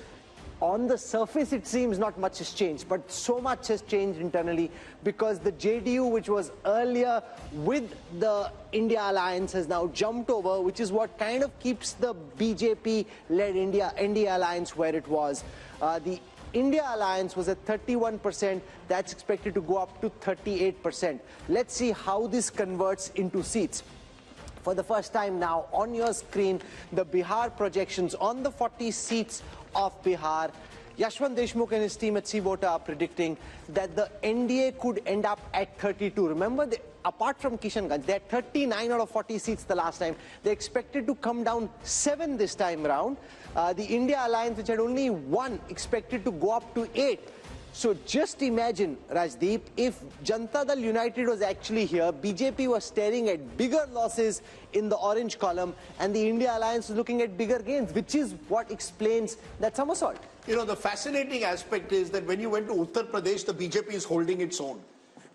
on the surface, it seems not much has changed, but so much has changed internally because the JDU, which was earlier with the India alliance, has now jumped over, which is what kind of keeps the BJP-led India alliance where it was. The India alliance was at 31%. That's expected to go up to 38%. Let's see how this converts into seats. For the first time now, on your screen, the Bihar projections on the 40 seats of Bihar. Yashwant Deshmukh and his team at C-Voter are predicting that the NDA could end up at 32. Remember, apart from Kishanganj, they had 39 out of 40 seats the last time. They expected to come down 7 this time round. The India Alliance, which had only 1, expected to go up to 8. So just imagine, Rajdeep, if Janata Dal United was actually here, BJP was staring at bigger losses in the orange column, and the India Alliance was looking at bigger gains, which is what explains that somersault. You know, the fascinating aspect is that when you went to Uttar Pradesh, the BJP is holding its own.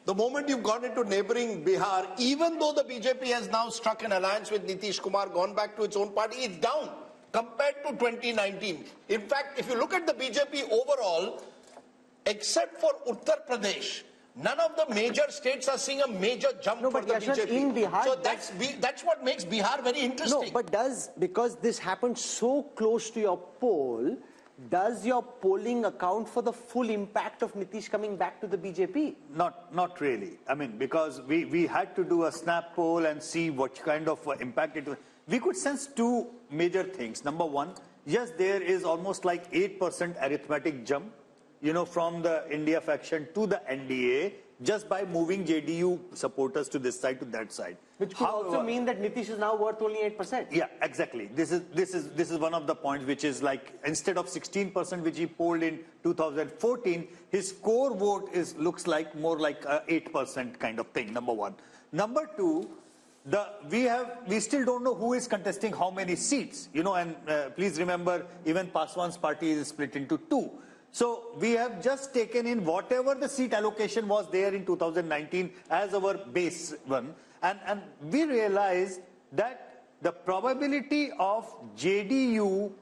The moment you've gone into neighboring Bihar, even though the BJP has now struck an alliance with Nitish Kumar, gone back to its own party, it's down compared to 2019. In fact, if you look at the BJP overall, except for Uttar Pradesh, none of the major states are seeing a major jump for the BJP. In Bihar, so that's what makes Bihar very interesting. No, but because this happened so close to your poll, does your polling account for the full impact of Nitish coming back to the BJP? Not really. I mean, because we had to do a snap poll and see what kind of impact it was. We could sense 2 major things. Number one, yes, there is almost like 8% arithmetic jump, you know, from the India faction to the NDA, just by moving JDU supporters to this side to that side. Which could also mean that Nitish is now worth only 8%. Yeah, exactly. This is one of the points, which is like, instead of 16% which he polled in 2014, his core vote looks like more like a 8% kind of thing. Number one. Number two, we still don't know who is contesting how many seats, you know, and please remember, even Paswan's party is split into 2. So we have just taken in whatever the seat allocation was there in 2019 as our base one, and we realized that the probability of JDU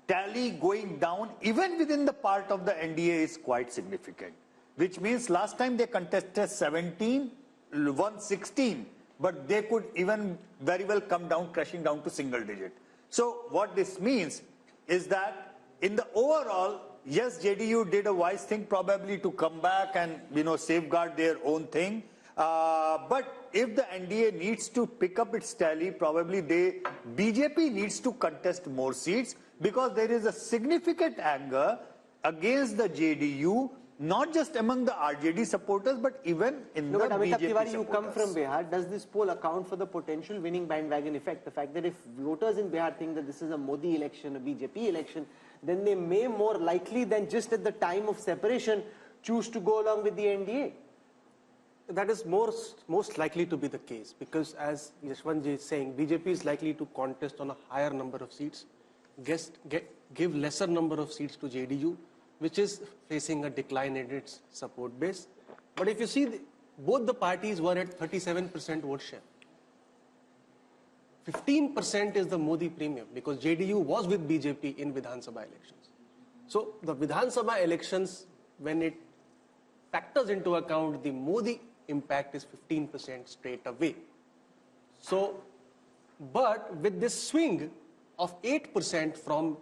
tally going down even within the part of the NDA is quite significant, which means last time they contested 17, won 16, but they could even very well come down, crashing down to single digit. So what this means is that in the overall, yes, JDU did a wise thing probably to come back and, you know, safeguard their own thing. But if the NDA needs to pick up its tally, probably BJP needs to contest more seats, because there is a significant anger against the JDU, not just among the RJD supporters, but even in the BJP supporters. You come from Bihar. Does this poll account for the potential winning bandwagon effect? The fact that if voters in Bihar think that this is a Modi election, a BJP election, then they may more likely than just at the time of separation choose to go along with the NDA. That is most likely to be the case, because as Yashwantji is saying, BJP is likely to contest on a higher number of seats, give lesser number of seats to JDU, which is facing a decline in its support base. But if you see, both the parties were at 37% vote share. 15% is the Modi premium, because JDU was with BJP in Vidhan Sabha elections. So the Vidhan Sabha elections, when it factors into account the Modi impact is 15% straight away. So, but with this swing of 8% from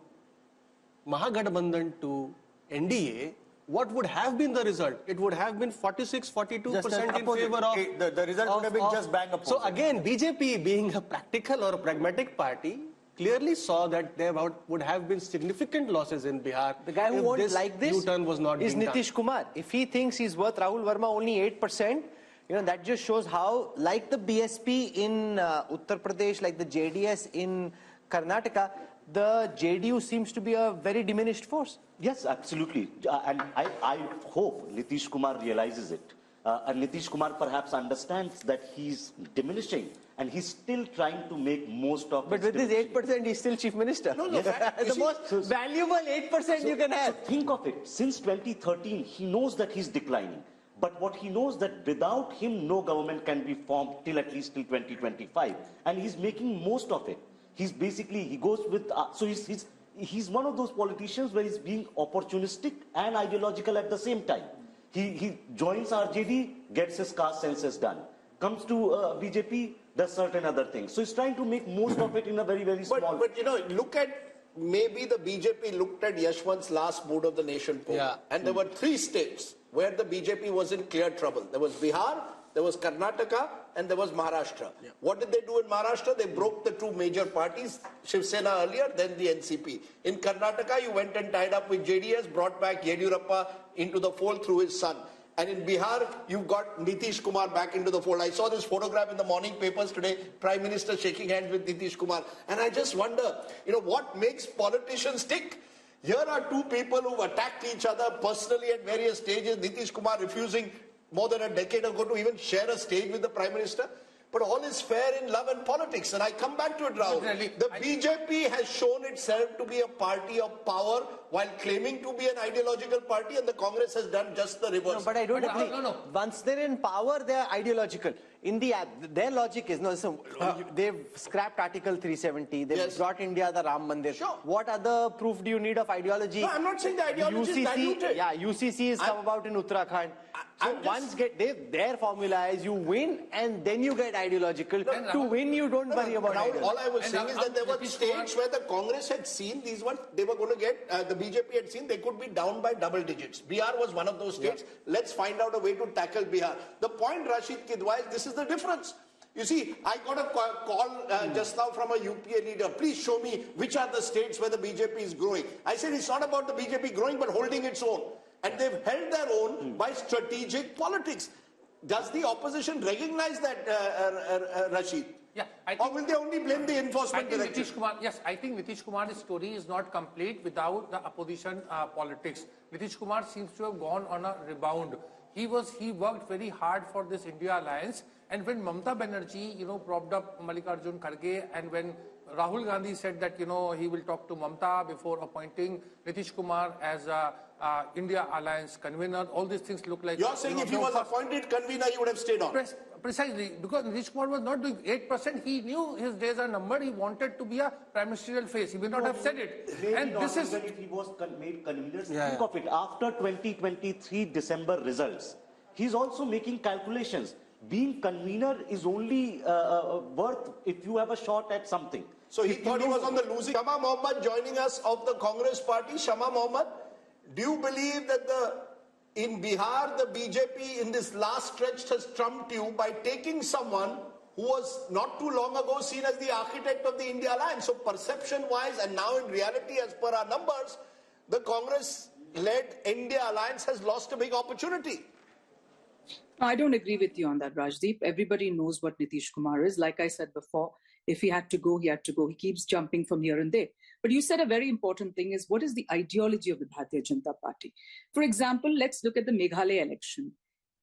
Mahagathbandhan to NDA, what would have been the result? It would have been 46, 42% in favor of... The result would have been just bang opposite. So again, BJP being a practical or a pragmatic party, clearly saw that there would have been significant losses in Bihar. The guy who won't like this U-turn was not is being Nitish Kumar. If he thinks he's worth Rahul Verma only 8%, you know, that just shows how, like the BSP in Uttar Pradesh, like the JDS in Karnataka, the JDU seems to be a very diminished force. Yes, absolutely. And I hope Nitish Kumar realizes it. And Nitish Kumar perhaps understands that he's diminishing and he's still trying to make most of it. But with this 8%, he's still chief minister. No, no. The most valuable 8% you can have. So think of it. Since 2013, he knows that he's declining. But what he knows that without him, no government can be formed till at least till 2025. And he's making most of it. He's basically, he goes with, so he's one of those politicians where he's being opportunistic and ideological at the same time. He joins RJD, gets his caste census done. Comes to BJP, does certain other things. So he's trying to make most of it in a very, very small... But you know, look at, maybe the BJP looked at Yashwant's last Mood of the Nation poll. Yeah. And there were 3 states where the BJP was in clear trouble. There was Bihar, there was Karnataka, and there was Maharashtra. Yeah. What did they do in Maharashtra? They broke the 2 major parties, Shiv Sena earlier, then the NCP. In Karnataka, you went and tied up with JDS, brought back Yediyurappa into the fold through his son. And in Bihar, you got Nitish Kumar back into the fold. I saw this photograph in the morning papers today, Prime Minister shaking hands with Nitish Kumar. And I just wonder, you know, what makes politicians tick? Here are 2 people who've attacked each other personally at various stages. Nitish Kumar refusing more than a decade ago to even share a stage with the Prime Minister. But all is fair in love and politics. And I come back to it, Rahul. The BJP has shown itself to be a party of power while claiming to be an ideological party, and the Congress has done just the reverse. No, but I don't agree. Once they're in power, they're ideological. In the their logic is, no, listen, they've scrapped Article 370, they've brought India the Ram Mandir. Sure. What other proof do you need of ideology? No, I'm not saying the ideology is diluted. Yeah, UCC has come about in Uttarakhand. So once their formula is you win and then you get ideological. No, to win, you don't worry about ideology. All I was saying is that there were states where the Congress had seen these ones, they were going to get, the BJP had seen they could be down by double digits. Bihar was one of those states. Yeah. Let's find out a way to tackle Bihar. The point, Rashid Kidwai, is this is the difference. You see, I got a call just now from a UPA leader. Please show me which are the states where the BJP is growing. I said it's not about the BJP growing but holding its own. And they've held their own by strategic politics. Does the opposition recognize that, Rashid? Yeah, or will they only blame the enforcement director? I think Nitish Kumar's story is not complete without the opposition politics. Nitish Kumar seems to have gone on a rebound. He worked very hard for this India alliance, and when Mamata Banerjee, propped up Mallikarjun Kharge, and when Rahul Gandhi said that, he will talk to Mamata before appointing Nitish Kumar as a India alliance convener, all these things look like... You're saying if he was appointed convener, he would have stayed on? Precisely, because Nitish Kumar was not doing 8%. He knew his days are numbered. He wanted to be a prime ministerial face. He may not have said it. And this is... If he was made convener, think of it. After 2023 December results, he's also making calculations. Being convener is only worth if you have a shot at something. So he thought he was on the losing... Shama Mohammed joining us of the Congress party. Shama Mohammed, do you believe that in Bihar, the BJP in this last stretch has trumped you by taking someone who was not too long ago seen as the architect of the India alliance? So perception-wise and now in reality, as per our numbers, the Congress-led India alliance has lost a big opportunity. I don't agree with you on that, Rajdeep. Everybody knows what Nitish Kumar is. Like I said before, if he had to go, he had to go. He keeps jumping from here and there. But you said a very important thing is, what is the ideology of the Bharatiya Janata Party? For example, let's look at the Meghalaya election.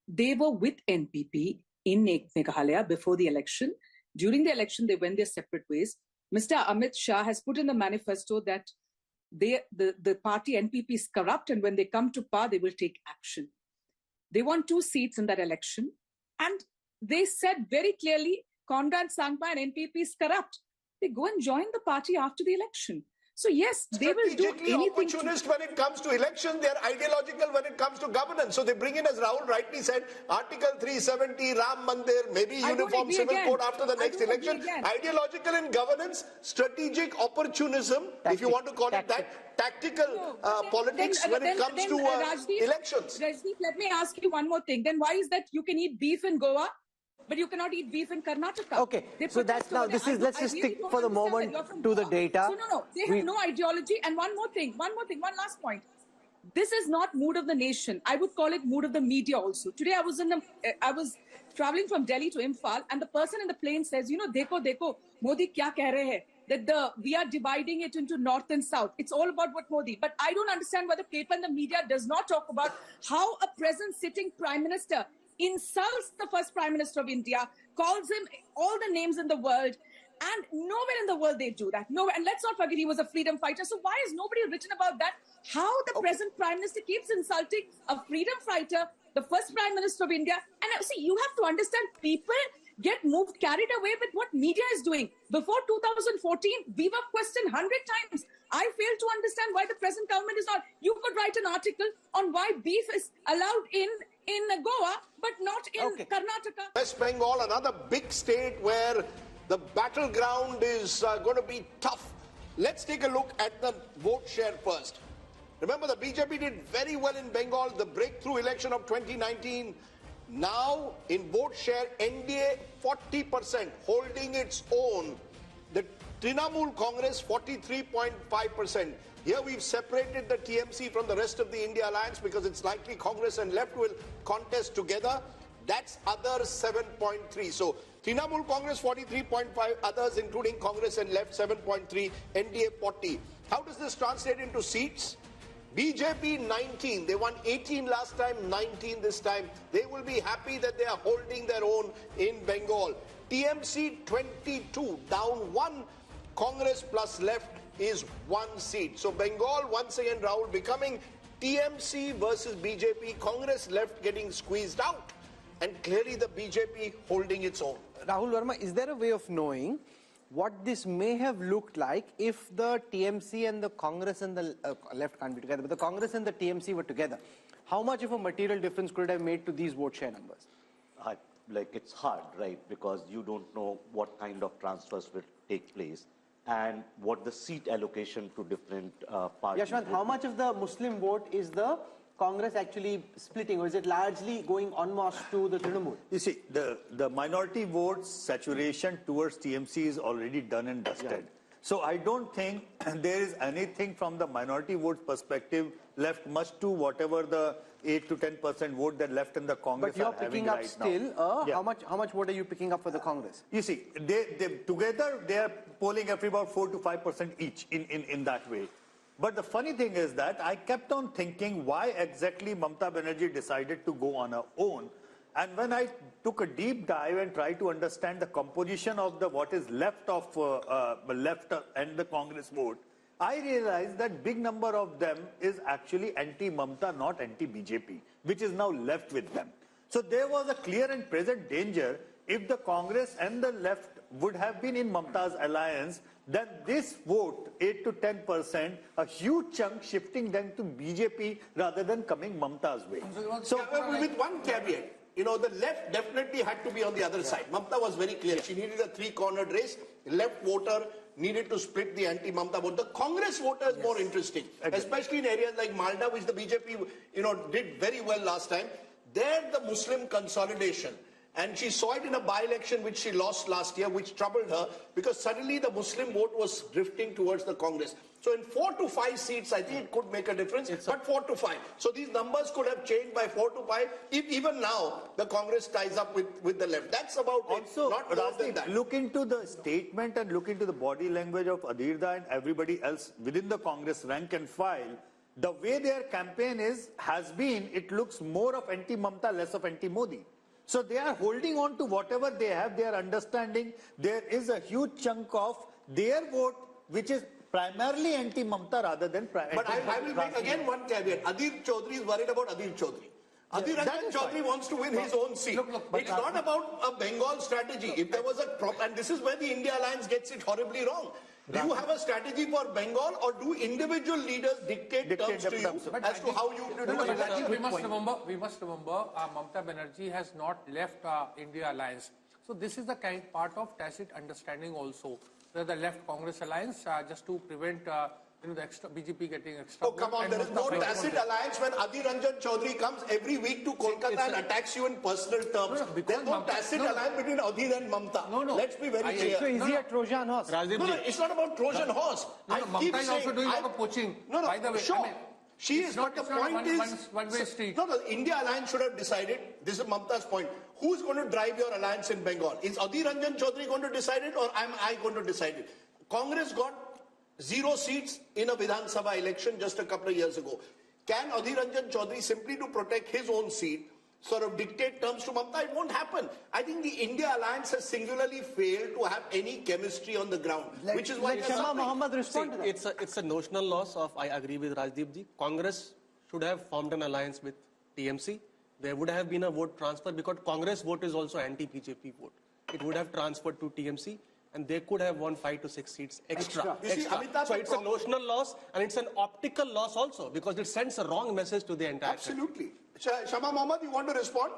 They were with NPP in Meghalaya before the election. During the election, they went their separate ways. Mr. Amit Shah has put in the manifesto that the party NPP is corrupt, and when they come to power, they will take action. They won 2 seats in that election, and they said very clearly, Conrad Sangma and NPP is corrupt. They go and join the party after the election. So yes, they will do Strategically anything. opportunist when it comes to elections, they are ideological when it comes to governance. So they bring in, as Rahul rightly said, Article 370, Ram Mandir, maybe uniform civil code after the next election. Ideological in governance, strategic opportunism, if you want to call it that, tactical politics when it comes to elections. Rajdeep, let me ask you one more thing. Then why is that you can eat beef in Goa, but you cannot eat beef in Karnataka? Okay, so that's now, let's just stick for the moment to the data. So no, they have no ideology. And one last point. This is not mood of the nation. I would call it mood of the media also. Today I was traveling from Delhi to Imphal, and the person in the plane says, dekho, Modi kya keh rahe hai? That we are dividing it into north and south. It's all about what Modi. But I don't understand why the paper and the media does not talk about how a present sitting prime minister insults the first prime minister of India, calls him all the names in the world, and nowhere in the world they do that. Nowhere. And let's not forget he was a freedom fighter. So why has nobody written about that? How the present prime minister keeps insulting a freedom fighter, the first prime minister of India. And see, you have to understand, people get carried away with what media is doing. Before 2014, we were questioned 100 times. I fail to understand why the present government is not. You could write an article on why beef is allowed in Goa, but not in Karnataka. West Bengal, another big state where the battleground is going to be tough. Let's take a look at the vote share first. Remember, the BJP did very well in Bengal, the breakthrough election of 2019. Now, in vote share, NDA 40%, holding its own. The Trinamool Congress 43.5%. Here we've separated the TMC from the rest of the India alliance because it's likely Congress and left will contest together. That's others 7.3. So Trinamool Congress 43.5, others including Congress and left 7.3, NDA 40. How does this translate into seats? BJP 19, they won 18 last time, 19 this time. They will be happy that they are holding their own in Bengal. TMC 22, down 1, Congress plus left is 1 seat. So Bengal once again, Rahul, becoming TMC versus BJP, Congress left getting squeezed out, and clearly the BJP holding its own. Rahul Verma, is there a way of knowing what this may have looked like if the TMC and the Congress and the left can't be together, but the Congress and the TMC were together? How much of a material difference could it have made to these vote share numbers? It's hard, right? Because you don't know what kind of transfers will take place and what the seat allocation to different parties. Yashwant, how much of the Muslim vote is the Congress actually splitting, or is it largely going en masse to the Trinamool? You see, the minority votes saturation towards TMC is already done and dusted. Yeah. So I don't think there is anything from the minority votes perspective left much to whatever the 8 to 10% vote that left in the Congress. But you're picking up still. How much vote are you picking up for the Congress? You see, they together they are polling every about 4 to 5% each in that way. But the funny thing is that I kept on thinking why exactly Mamata Banerjee decided to go on her own. And when I took a deep dive and tried to understand the composition of what is left of left and the Congress vote, I realized that big number of them is actually anti-Mamata, not anti-BJP, which is now left with them. So there was a clear and present danger if the Congress and the left would have been in Mamata's alliance, then this vote, 8 to 10%, a huge chunk shifting them to BJP rather than coming Mamata's way. So with one caveat, the left definitely had to be on the other side. Mamata was very clear. She needed a three-cornered race. Left voter needed to split the anti-Mamata vote. The Congress voter is more interesting, especially in areas like Malda, which the BJP, did very well last time. There, the Muslim consolidation. And she saw it in a by-election which she lost last year, which troubled her because suddenly the Muslim vote was drifting towards the Congress. So in 4 to 5 seats, I think it could make a difference, but 4 to 5. So these numbers could have changed by 4 to 5 if even now the Congress ties up with the left. That's about also, it, not more than that. Look into the statement and look into the body language of Adirda and everybody else within the Congress rank and file. The way their campaign has been, it looks more of anti-Mamata, less of anti-Modi. So they are holding on to whatever they have. They are understanding there is a huge chunk of their vote which is primarily anti-Mamata rather than But I will make again one caveat. Adir Chaudhary is worried about Adir Chaudhary. Adir Chaudhary wants to win his own seat. It's not about a Bengal strategy. If there was and this is where the India alliance gets it horribly wrong. Do you have a strategy for Bengal, or do individual leaders dictate terms to you as to how you do it? We must remember, Mamata Banerjee has not left India alliance. So this is the part of tacit understanding also, where the left Congress alliance just to prevent the extra BJP getting extra. Oh, come on, there is no tacit alliance when Adhir Ranjan Chaudhary comes every week to Kolkata and attacks you in personal terms. There's no tacit alliance between Adhir and Mamata. Let's be very clear. So is he a Trojan horse? No, it's not about Trojan horse. Mamata is also doing a lot of poaching. By the way, sure. She is, but the point is, one-way street. No, the India alliance should have decided, this is Mamata's point, who's going to drive your alliance in Bengal? Is Adhir Ranjan Chaudhary going to decide it, or am I going to decide it? Congress got 0 seats in a Vidhan Sabha election just a couple of years ago. Can Adhir Ranjan Chaudhary, simply to protect his own seat, sort of dictate terms to Mamata? It won't happen. I think the India alliance has singularly failed to have any chemistry on the ground, which is why Mohammed respond to that. It's a notional loss of, I agree with Rajdeep ji. Congress should have formed an alliance with TMC. There would have been a vote transfer because Congress vote is also anti-BJP vote. It would have transferred to TMC. And they could have won 5 to 6 seats extra. So it's a notional loss and it's an optical loss also because it sends a wrong message to the entire country. Absolutely. Shama Mohammed, you want to respond?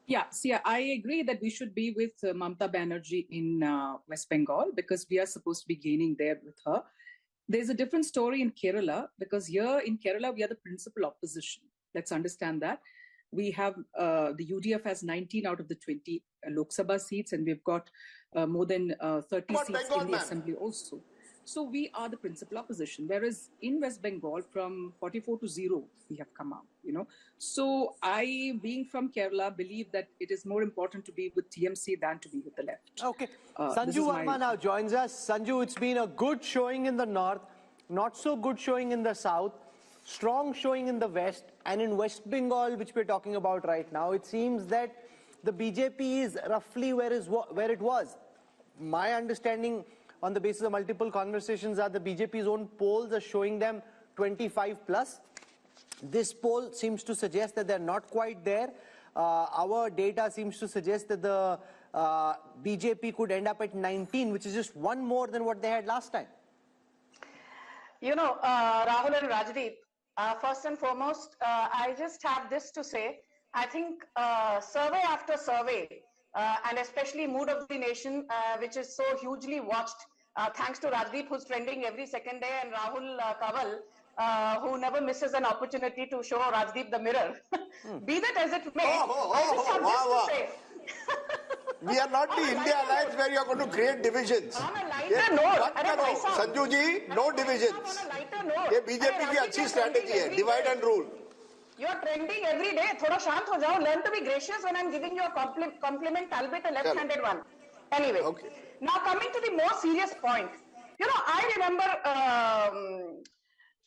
Yeah, see, I agree that we should be with Mamata Banerjee in West Bengal because we are supposed to be gaining there with her. There's a different story in Kerala because here in Kerala, we are the principal opposition. Let's understand that. We have, the UDF has 19 out of the 20 Lok Sabha seats, and we've got more than 30 seats Bengal, in the assembly also. So we are the principal opposition. Whereas in West Bengal, from 44 to 0, we have come out, So I, being from Kerala, believe that it is more important to be with TMC than to be with the left. Okay. Sanju Verma now joins us. Sanju, it's been a good showing in the north, not so good showing in the south, strong showing in the west, and in West Bengal, which we're talking about right now, it seems that the BJP is roughly where it was. My understanding on the basis of multiple conversations are the BJP's own polls are showing them 25 plus. This poll seems to suggest that they're not quite there. Our data seems to suggest that the BJP could end up at 19, which is just one more than what they had last time. Rahul and Rajdeep, first and foremost, I just have this to say. I think survey after survey, and especially Mood of the Nation, which is so hugely watched, thanks to Rajdeep, who's trending every second day, and Rahul Kanwal, who never misses an opportunity to show Rajdeep the mirror. Be that as it may, I just have this to say. We are not the India alliance where you are going to create divisions. On a lighter note, Sanju ji, no divisions. On a lighter note, ये BJP की अच्छी strategy है, divide and rule. You are trending every day. थोड़ा शांत हो जाओ. Learn to be gracious when I'm giving you a compliment, albeit a left-handed one. Anyway, now coming to the more serious point. I remember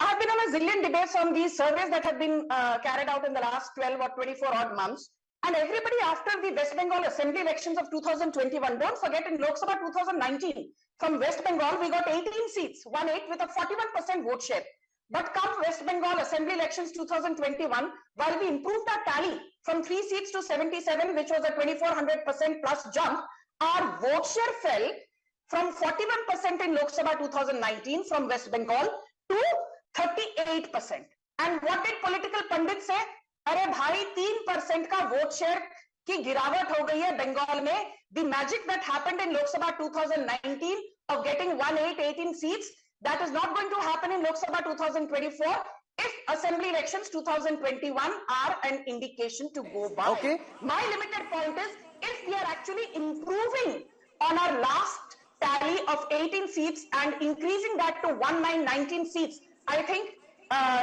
I've been on a zillion debates on these surveys that have been carried out in the last 12 or 24 odd months. And everybody after the West Bengal Assembly elections of 2021, don't forget in Lok Sabha 2019, from West Bengal we got 18 seats, 1/8 with a 41% vote share. But come West Bengal Assembly elections 2021, while we improved our tally from 3 seats to 77, which was a 2400% plus jump, our vote share fell from 41% in Lok Sabha 2019 from West Bengal to 38%. And what did political pundits say? अरे भाई 3% का vote share की गिरावट हो गई है बंगाल में. The magic that happened in Lok Sabha 2019 of getting 18 seats, that is not going to happen in Lok Sabha 2024 if assembly elections 2021 are an indication to go by. Okay. My limited point is, if we are actually improving on our last tally of 18 seats and increasing that to 19 seats, I think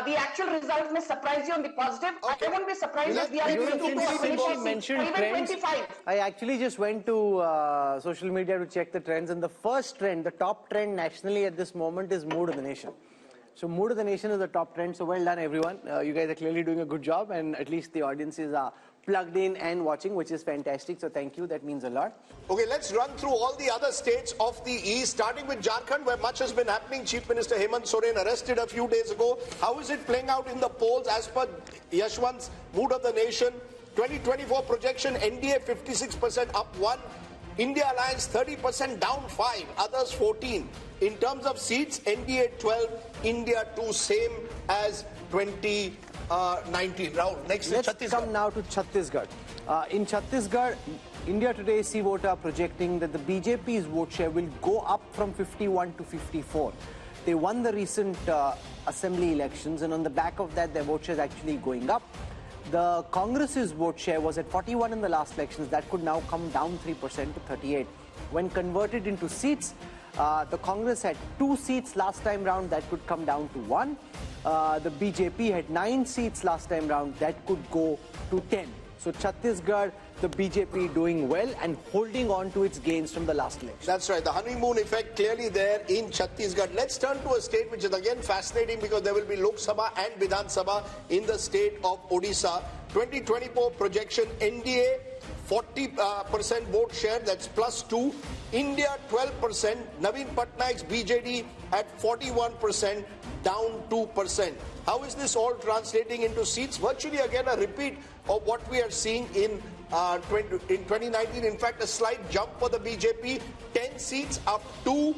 the actual result may surprise you on the positive. I won't be surprised if we are mentioned trends. 25. I actually just went to social media to check the trends, and the first trend, the top trend nationally at this moment is Mood of the Nation. So Mood of the Nation is the top trend. So well done, everyone. You guys are clearly doing a good job, and at least the audiences are plugged in and watching, which is fantastic. So thank you. That means a lot. Okay, let's run through all the other states of the East, starting with Jharkhand, where much has been happening. Chief Minister Hemant Soren arrested a few days ago. How is it playing out in the polls as per Yashwant's Mood of the Nation? 2024 projection, NDA 56% up 1, India Alliance 30%, down 5, others 14. In terms of seats, NDA 12, India 2, same as 2019. Rahul, next is Chhattisgarh. Let's come now to Chhattisgarh. In Chhattisgarh, India Today C vote are projecting that the BJP's vote share will go up from 51 to 54. They won the recent assembly elections, and on the back of that, their vote share is actually going up. The Congress's vote share was at 41 in the last elections. That could now come down 3% to 38. When converted into seats, the Congress had 2 seats last time round. That could come down to 1. The BJP had 9 seats last time round. That could go to 10. So Chhattisgarh, the BJP doing well and holding on to its gains from the last election. That's right. The honeymoon effect clearly there in Chhattisgarh. Let's turn to a state which is again fascinating because there will be Lok Sabha and Vidhan Sabha in the state of Odisha. 2024 projection, NDA 40% vote share, that's +2. India 12%. Naveen Patnaik's BJD at 41%, down 2%. How is this all translating into seats? Virtually again a repeat of what we are seeing in 2019. In fact, a slight jump for the BJP, 10 seats up 2.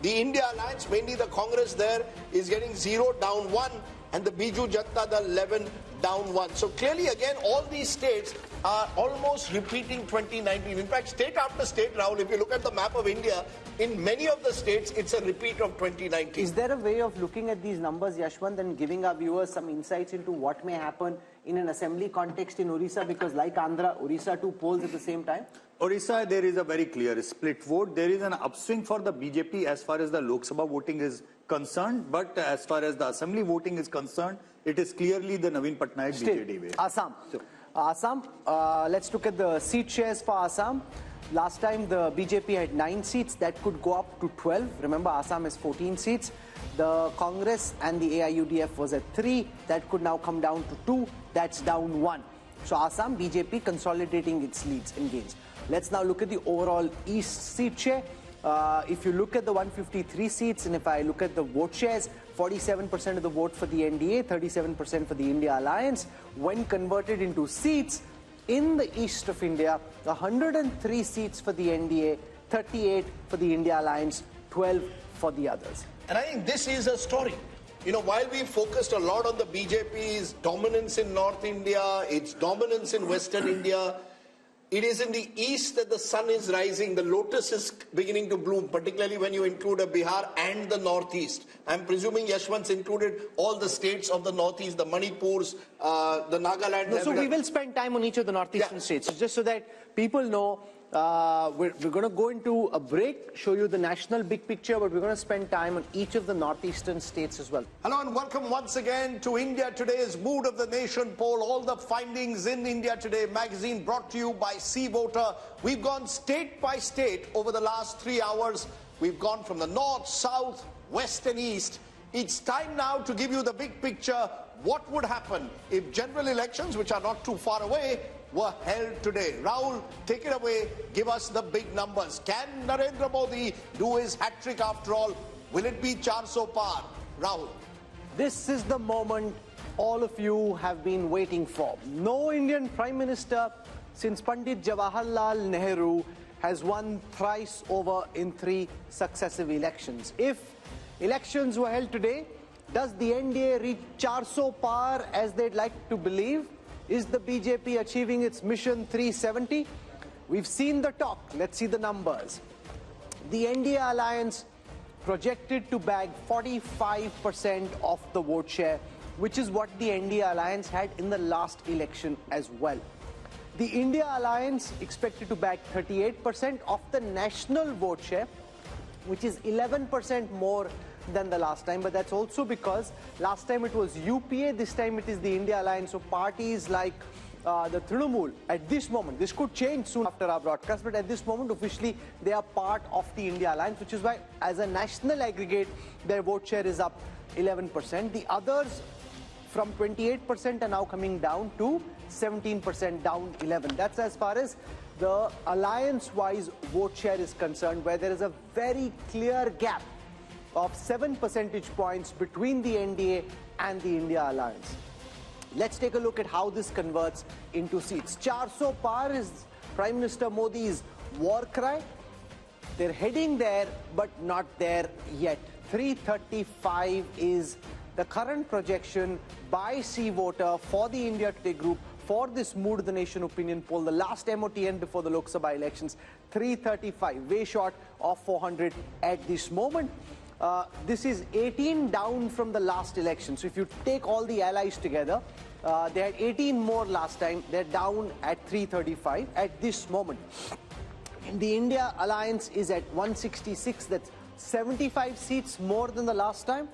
The India Alliance, mainly the Congress there, is getting 0, down 1. And the Biju Janata Dal 11, down 1. So clearly again, all these states are almost repeating 2019. In fact, state after state, Rahul, if you look at the map of India, in many of the states, it's a repeat of 2019. Is there a way of looking at these numbers, Yashwant, and giving our viewers some insights into what may happen in an assembly context in Orissa? Because like Andhra, Orissa too polls at the same time. Orissa, there is a very clear split vote. There is an upswing for the BJP as far as the Lok Sabha voting is concerned, but as far as the assembly voting is concerned, it is clearly the Naveen Patnaik BJD way. Assam. Assam, let's look at the seat shares for Assam. Last time the BJP had 9 seats, that could go up to 12. Remember, Assam has 14 seats. The Congress and the AIUDF was at 3. That could now come down to 2. That's down 1. So Assam, BJP consolidating its leads and gains. Let's now look at the overall East seat share. If you look at the 153 seats, and if I look at the vote shares, 47% of the vote for the NDA, 37% for the India Alliance. When converted into seats, in the east of India, 103 seats for the NDA, 38 for the India Alliance, 12 for the others. And I think this is a story. You know, while we focused a lot on the BJP's dominance in North India, its dominance in Western India, it is in the east that the sun is rising. The lotus is beginning to bloom, particularly when you include a Bihar and the northeast. I'm presuming Yashwant's included all the states of the northeast, the Manipurs, the Nagaland. No, so we will spend time on each of the northeastern states, just so that people know. We're going to go into a break, show you the national big picture, but we're going to spend time on each of the northeastern states as well. Hello and welcome once again to India Today's Mood of the Nation poll. All the findings in India Today magazine brought to you by C Voter. We've gone state by state over the last 3 hours. We've gone from the north, south, west and east. It's time now to give you the big picture. What would happen if general elections, which are not too far away, were held today? Rahul, take it away. Give us the big numbers. Can Narendra Modi do his hat-trick after all? Will it be 400 par? Rahul. This is the moment all of you have been waiting for. No Indian Prime Minister since Pandit Jawaharlal Nehru has won thrice over in 3 successive elections. If elections were held today, does the NDA reach 400 par as they'd like to believe? Is the BJP achieving its mission 370? We've seen the talk. Let's see the numbers. The NDA alliance projected to bag 45% of the vote share, which is what the NDA alliance had in the last election as well. The India alliance expected to bag 38% of the national vote share, which is 11% more than the last time, but that's also because last time it was UPA, this time it is the India Alliance. So parties like the Trinamool, at this moment, this could change soon after our broadcast, but at this moment officially they are part of the India Alliance, which is why as a national aggregate their vote share is up 11%. The others from 28% are now coming down to 17%, down 11. That's as far as the alliance-wise vote share is concerned, where there is a very clear gap of 7 percentage points between the NDA and the India Alliance. Let's take a look at how this converts into seats. 400 par is Prime Minister Modi's war cry. They're heading there, but not there yet. 335 is the current projection by C Voter for the India Today group for this Mood of the Nation opinion poll, the last MOTN before the Lok Sabha elections. 335, way short of 400 at this moment. This is 18 down from the last election. So if you take all the allies together, they had 18 more last time. They're down at 335 at this moment. The India alliance is at 166. That's 75 seats more than the last time.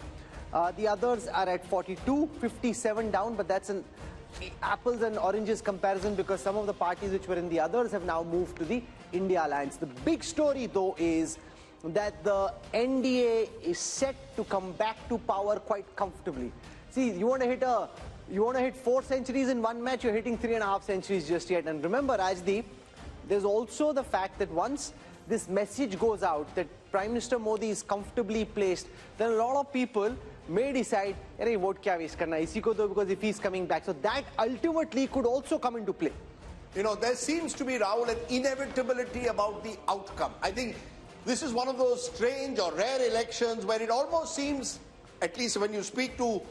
The others are at 42, 57 down, but that's an apples and oranges comparison because some of the parties which were in the others have now moved to the India alliance. The big story though is that the NDA is set to come back to power quite comfortably. See, you want to hit 4 centuries in one match, you're hitting 3.5 centuries just yet. And remember, Rajdeep, there's also the fact that once this message goes out that Prime Minister Modi is comfortably placed, then a lot of people may decide, "Arey, vote kya waste karna, isi ko do," because if he's coming back. So that ultimately could also come into play. You know, there seems to be, Rahul, an inevitability about the outcome. I think this is one of those strange or rare elections where it almost seems, at least when you speak to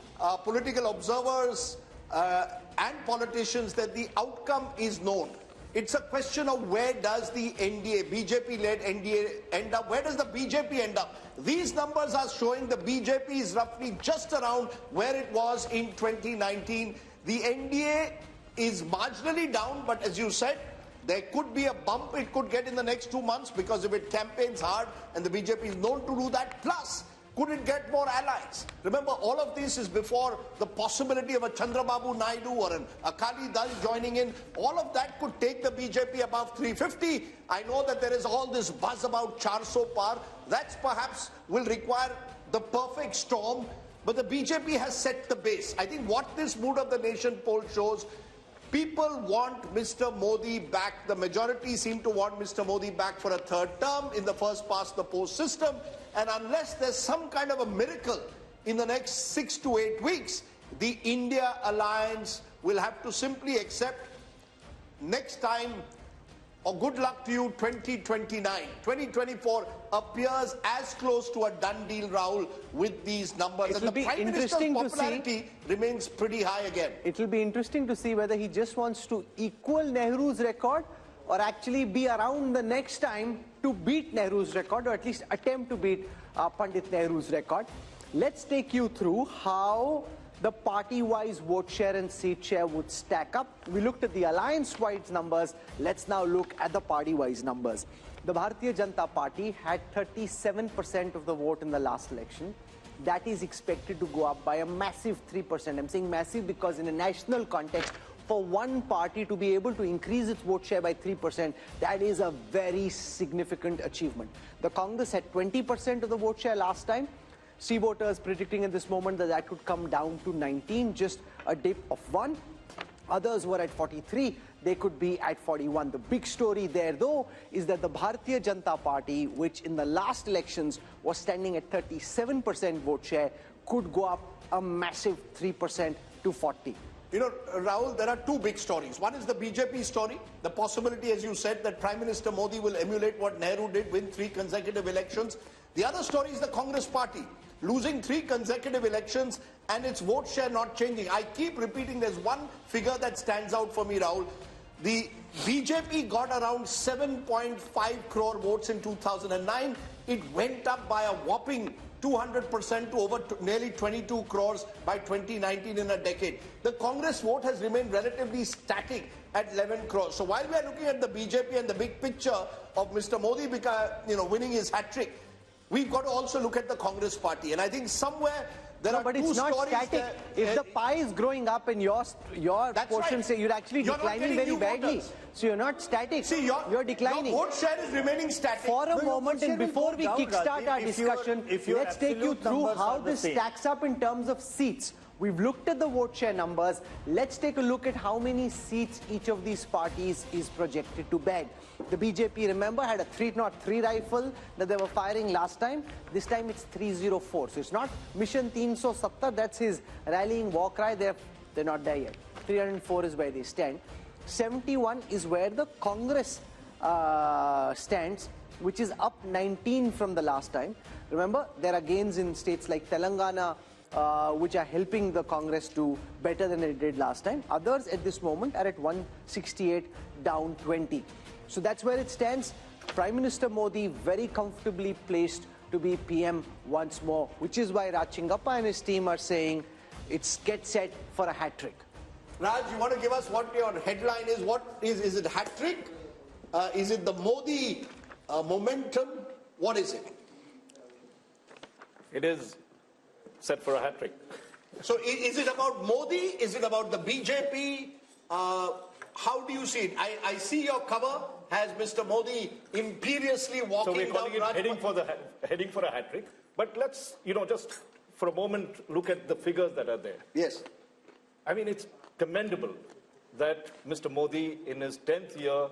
political observers and politicians, that the outcome is known. It's a question of where does the NDA, BJP-led NDA end up? Where does the BJP end up? These numbers are showing the BJP is roughly just around where it was in 2019. The NDA is marginally down, but as you said, there could be a bump it could get in the next 2 months because if it campaigns hard and the BJP is known to do that. Plus, could it get more allies? Remember, all of this is before the possibility of a Chandrababu Naidu or an Akali Dal joining in. All of that could take the BJP above 350. I know that there is all this buzz about 400 par. That perhaps will require the perfect storm. But the BJP has set the base. I think what this Mood of the Nation poll shows, people want Mr. Modi back. The majority seem to want Mr. Modi back for a third term in the first past the post system. And unless there's some kind of a miracle in the next 6 to 8 weeks, the India alliance will have to simply accept next time, or good luck to you, 2029. 2024 appears as close to a done deal, Rahul, with these numbers. And the Prime Minister's popularity remains pretty high again. It will be interesting to see whether he just wants to equal Nehru's record or actually be around the next time to beat Nehru's record, or at least attempt to beat Pandit Nehru's record. Let's take you through how the party-wise vote share and seat share would stack up. We looked at the alliance-wise numbers. Let's now look at the party-wise numbers. The Bharatiya Janata Party had 37% of the vote in the last election. That is expected to go up by a massive 3%. I'm saying massive because in a national context, for one party to be able to increase its vote share by 3%, that is a very significant achievement. The Congress had 20% of the vote share last time. C voters predicting at this moment that that could come down to 19, just a dip of 1. Others were at 43, they could be at 41. The big story there though is that the Bharatiya Janata Party, which in the last elections was standing at 37% vote share, could go up a massive 3% to 40. You know, Rahul, there are two big stories. One is the BJP story, the possibility, as you said, that Prime Minister Modi will emulate what Nehru did, win 3 consecutive elections. The other story is the Congress party, losing 3 consecutive elections and its vote share not changing. I keep repeating, there's one figure that stands out for me, Rahul. The BJP got around 7.5 crore votes in 2009. It went up by a whopping 200% to over nearly 22 crores by 2019 in a decade. The Congress vote has remained relatively static at 11 crores. So while we are looking at the BJP and the big picture of Mr. Modi, winning his hat-trick, we've got to also look at the Congress party. And I think somewhere there are two stories. But it's not static. If the pie is growing up and your portion say you're actually declining very badly. So you're not static. See, you're declining. Your vote share is remaining static. For a moment, and before we kickstart our discussion, let's take you through how this stacks up in terms of seats. We've looked at the vote share numbers. Let's take a look at how many seats each of these parties is projected to bag. The BJP, remember, had a 303 rifle that they were firing last time. This time it's 304. So it's not Mission 370. That's his rallying war cry. They're not there yet. 304 is where they stand. 71 is where the Congress stands, which is up 19 from the last time. Remember, there are gains in states like Telangana, which are helping the Congress do better than it did last time. Others at this moment are at 168, down 20. So that's where it stands. Prime Minister Modi very comfortably placed to be PM once more, which is why Raj Chingappa and his team are saying it's get set for a hat-trick. Raj, you want to give us what your headline is? What is it hat-trick? Is it the Modi momentum? What is it? It is set for a hat-trick. So is it about Modi? Is it about the BJP? How do you see it? I see your cover has Mr. Modi imperiously walking down. So we're calling it heading for a hat-trick. But let's, just for a moment look at the figures that are there. Yes. I mean, it's commendable that Mr. Modi in his 10th year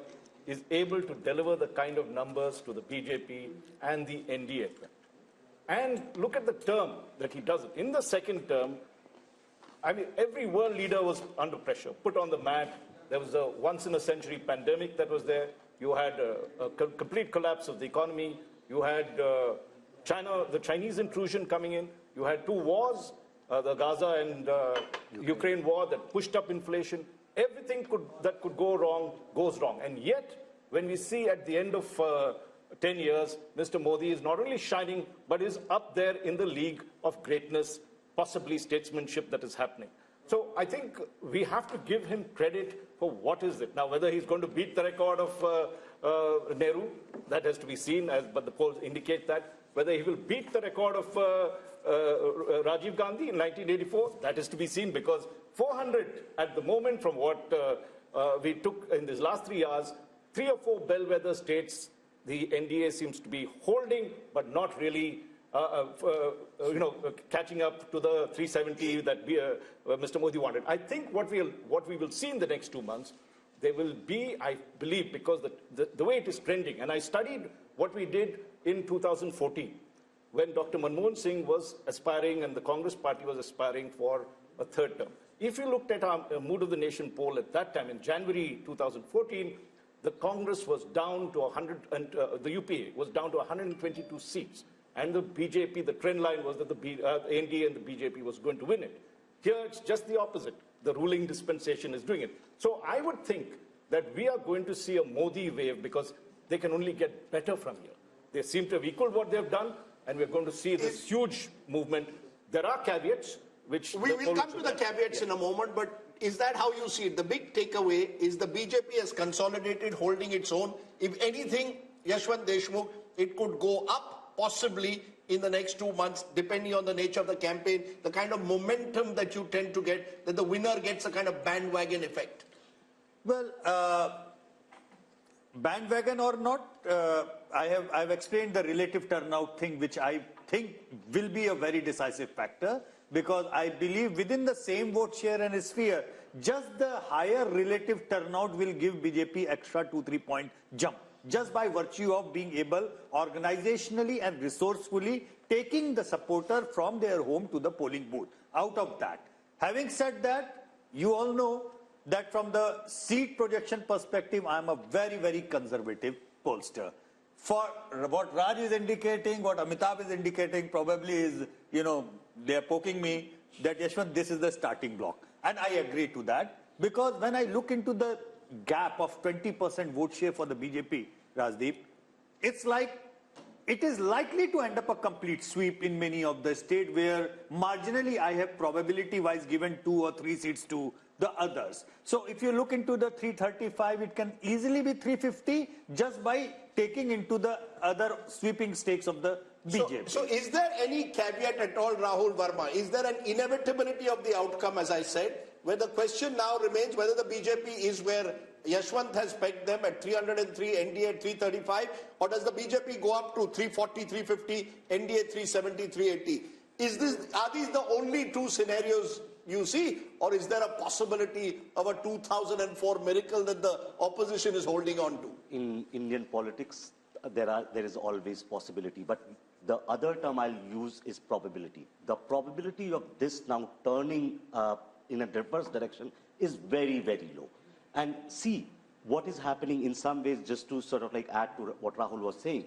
is able to deliver the kind of numbers to the BJP and the NDA. And look at the term that he does it. In the second term, I mean, every world leader was under pressure, put on the mat. There was a once-in-a-century pandemic that was there. You had a complete collapse of the economy. You had the Chinese intrusion coming in. You had two wars, the Gaza and Ukraine war that pushed up inflation. Everything that could go wrong goes wrong. And yet, when we see at the end of 10 years, Mr. Modi is not only shining, but is up there in the league of greatness, possibly statesmanship that is happening. So I think we have to give him credit for what is it. Now, whether he's going to beat the record of Nehru, that has to be seen, but the polls indicate that. Whether he will beat the record of Rajiv Gandhi in 1984, that is to be seen, because 400 at the moment from what we took in these last 3 years, 3 or 4 bellwether states, the NDA seems to be holding, but not really catching up to the 370 that Mr. Modi wanted. I think what we will see in the next 2 months, there will be, I believe, because the way it is trending, and I studied what we did in 2014, when Dr. Manmohan Singh was aspiring and the Congress party was aspiring for a third term. If you looked at our Mood of the Nation poll at that time, in January 2014, the Congress was down to 100, and the UPA was down to 122 seats. And the BJP, the trend line was that the NDA and the BJP was going to win it. Here, it's just the opposite. The ruling dispensation is doing it. So I would think that we are going to see a Modi wave, because they can only get better from here. They seem to have equaled what they've done, and we're going to see this huge movement. There are caveats, which... We will come to the caveats in a moment, but is that how you see it? The big takeaway is the BJP has consolidated, holding its own. If anything, Yashwant Deshmukh, it could go up, possibly in the next 2 months, depending on the nature of the campaign, the kind of momentum that you tend to get, that the winner gets a kind of bandwagon effect. Well, bandwagon or not, I've explained the relative turnout thing, which I think will be a very decisive factor, because I believe within the same vote share and sphere, just the higher relative turnout will give BJP extra 2-3 point jump, just by virtue of being able organizationally and resourcefully taking the supporter from their home to the polling booth. Out of that, having said that, you all know that from the seat projection perspective, I am a very, very conservative pollster. For what Raj is indicating, what Amitabh is indicating, probably is, they are poking me that, Yashwant, this is the starting block. And I agree to that, because when I look into the gap of 20% vote share for the BJP, Rajdeep, it's like it is likely to end up a complete sweep in many of the states where marginally I have probability-wise given 2 or 3 seats to the others. So if you look into the 335, it can easily be 350 just by taking into the other sweeping stakes of the BJP. So is there any caveat at all, Rahul Verma? Is there an inevitability of the outcome, as I said, where the question now remains whether the BJP is where Yashwant has pegged them at 303, NDA at 335, or does the BJP go up to 340, 350, NDA 370, 380? Are these the only two scenarios you see, or is there a possibility of a 2004 miracle that the opposition is holding on to? In Indian politics, there is always possibility, but the other term I'll use is probability. The probability of this now turning in a reverse direction is very, very low. And see, what is happening in some ways, just to sort of like add to what Rahul was saying,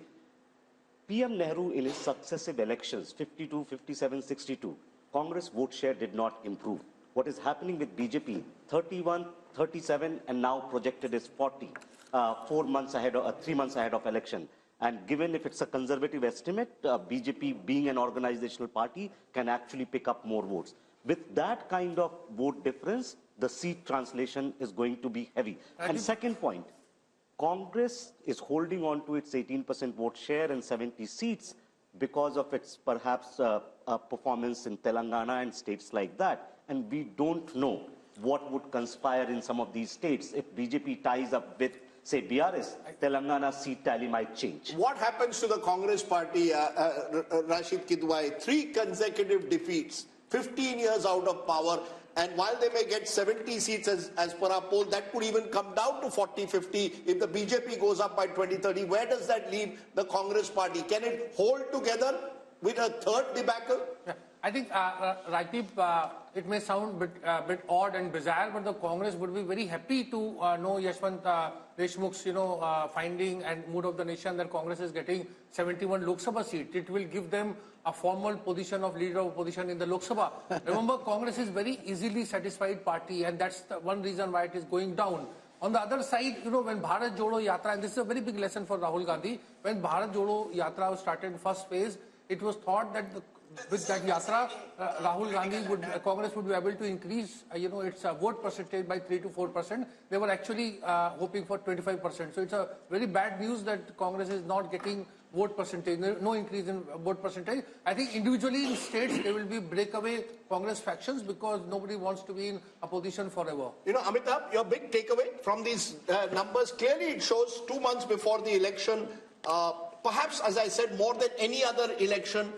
PM Nehru in his successive elections, 52, 57, 62, Congress vote share did not improve. What is happening with BJP, 31, 37, and now projected is 40, 4 months ahead or 3 months ahead of election. And given if it's a conservative estimate, BJP being an organizational party can actually pick up more votes. With that kind of vote difference, the seat translation is going to be heavy. And second point, Congress is holding on to its 18% vote share and 70 seats because of its perhaps performance in Telangana and states like that. And we don't know what would conspire in some of these states. If BJP ties up with, say, BRS, Telangana seat tally might change. What happens to the Congress party, Rashid Kidwai? 3 consecutive defeats, 15 years out of power. And while they may get 70 seats as per our poll, that could even come down to 40, 50 if the BJP goes up by 20, 30. Where does that leave the Congress party? Can it hold together with a third debacle? Yeah. I think, Rajdeep, it may sound a bit odd and bizarre, but the Congress would be very happy to know Yashwant Deshmukh's, finding and mood of the nation that Congress is getting 71 Lok Sabha seats. It will give them a formal position of leader of opposition in the Lok Sabha. Remember, Congress is very easily satisfied party, and that's the one reason why it is going down. On the other side, when Bharat Jodo Yatra, and this is a very big lesson for Rahul Gandhi, when Bharat Jodo Yatra started first phase, it was thought that with that yatra, Rahul Gandhi Congress would be able to increase, its vote percentage by 3 to 4%. They were actually hoping for 25%. So it's a very bad news that Congress is not getting vote percentage, no increase in vote percentage. I think individually in states there will be breakaway Congress factions because nobody wants to be in opposition forever. Amitabh, your big takeaway from these numbers, clearly it shows 2 months before the election, perhaps, as I said, more than any other election,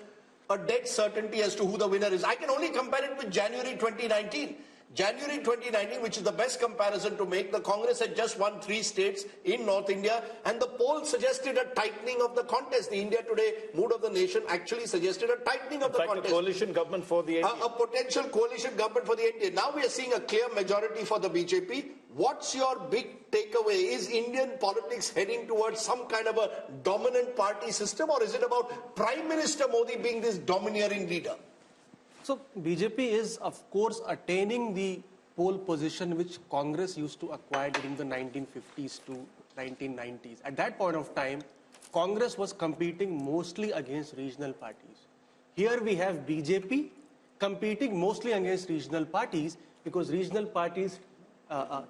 a dead certainty as to who the winner is. I can only compare it with January 2019. January 2019, which is the best comparison to make, the Congress had just won 3 states in North India, and the poll suggested a tightening of the contest. The India Today mood of the nation actually suggested a tightening of the contest. A coalition government for the NDA. A potential coalition government for the NDA. Now we are seeing a clear majority for the BJP. What's your big takeaway? Is Indian politics heading towards some kind of a dominant party system, or is it about Prime Minister Modi being this domineering leader? So BJP is, of course, attaining the pole position which Congress used to acquire during the 1950s to 1990s. At that point of time, Congress was competing mostly against regional parties. Here we have BJP competing mostly against regional parties because regional parties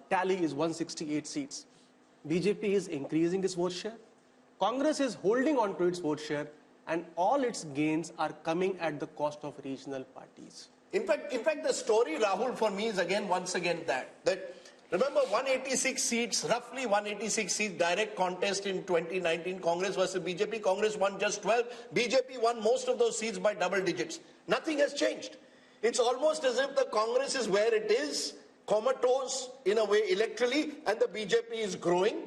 tally is 168 seats. BJP is increasing its vote share. Congress is holding on to its vote share, and all its gains are coming at the cost of regional parties. In fact, the story, Rahul, for me is once again that remember 186 seats, roughly 186 seats, direct contest in 2019, Congress versus BJP. Congress won just 12. BJP won most of those seats by double digits. Nothing has changed. It's almost as if the Congress is where it is, comatose in a way electorally, and the BJP is growing.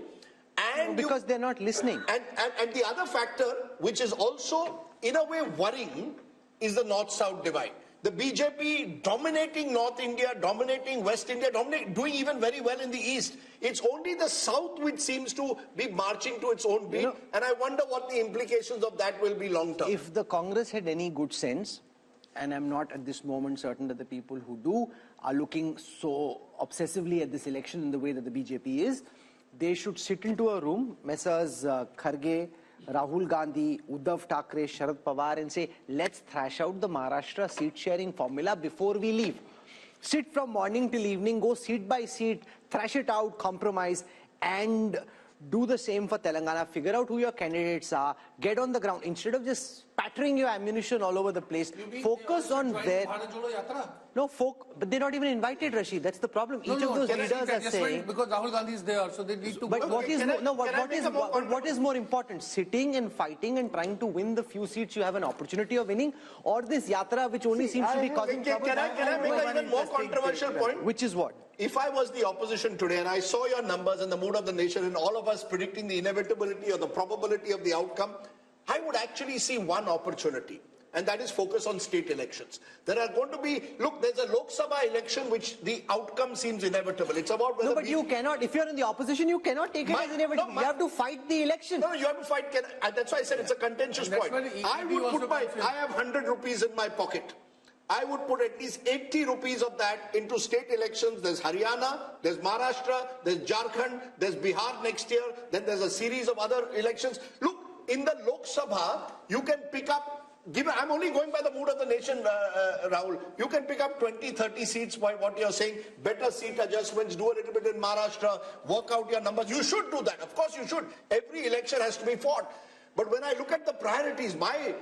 And because they're not listening. And the other factor, which is also in a way worrying, is the North-South divide. The BJP dominating North India, dominating West India, doing even very well in the East. It's only the South which seems to be marching to its own beat. And I wonder what the implications of that will be long term. If the Congress had any good sense, and I'm not at this moment certain that the people who do are looking so obsessively at this election in the way that the BJP is, they should sit into a room, Messrs. Kharge, Rahul Gandhi, Uddhav Thackeray, Sharad Pawar, and say, let's thrash out the Maharashtra seat-sharing formula before we leave. Sit from morning till evening, go seat by seat, thrash it out, compromise, and do the same for Telangana. Figure out who your candidates are, get on the ground. Instead of just spattering your ammunition all over the place, focus on their... No, but they're not even invited, Rashid. That's the problem. Each of those leaders are saying... Because Rahul Gandhi is there, so they need to... But what is more important? Sitting and fighting and trying to win the few seats you have an opportunity of winning, or this yatra which only seems to be causing trouble? Can I make an even more controversial point? Which is what? If I was the opposition today and I saw your numbers and the mood of the nation and all of us predicting the inevitability or the probability of the outcome, I would actually see one opportunity. and that is focus on state elections. There are going to be, look, there's a Lok Sabha election which the outcome seems inevitable. It's about whether... No, but you cannot, if you're in the opposition, you cannot take it as inevitable. You have to fight the election. No, you have to fight. That's why I said it's a contentious point. I have 100 rupees in my pocket. I would put at least 80 rupees of that into state elections. There's Haryana, there's Maharashtra, there's Jharkhand, there's Bihar next year, then there's a series of other elections. Look, in the Lok Sabha, you can pick up, I'm only going by the mood of the nation, Rahul. You can pick up 20, 30 seats by what you're saying, better seat adjustments, do a little bit in Maharashtra, work out your numbers. You should do that. Of course you should. Every election has to be fought. But when I look at the priorities, my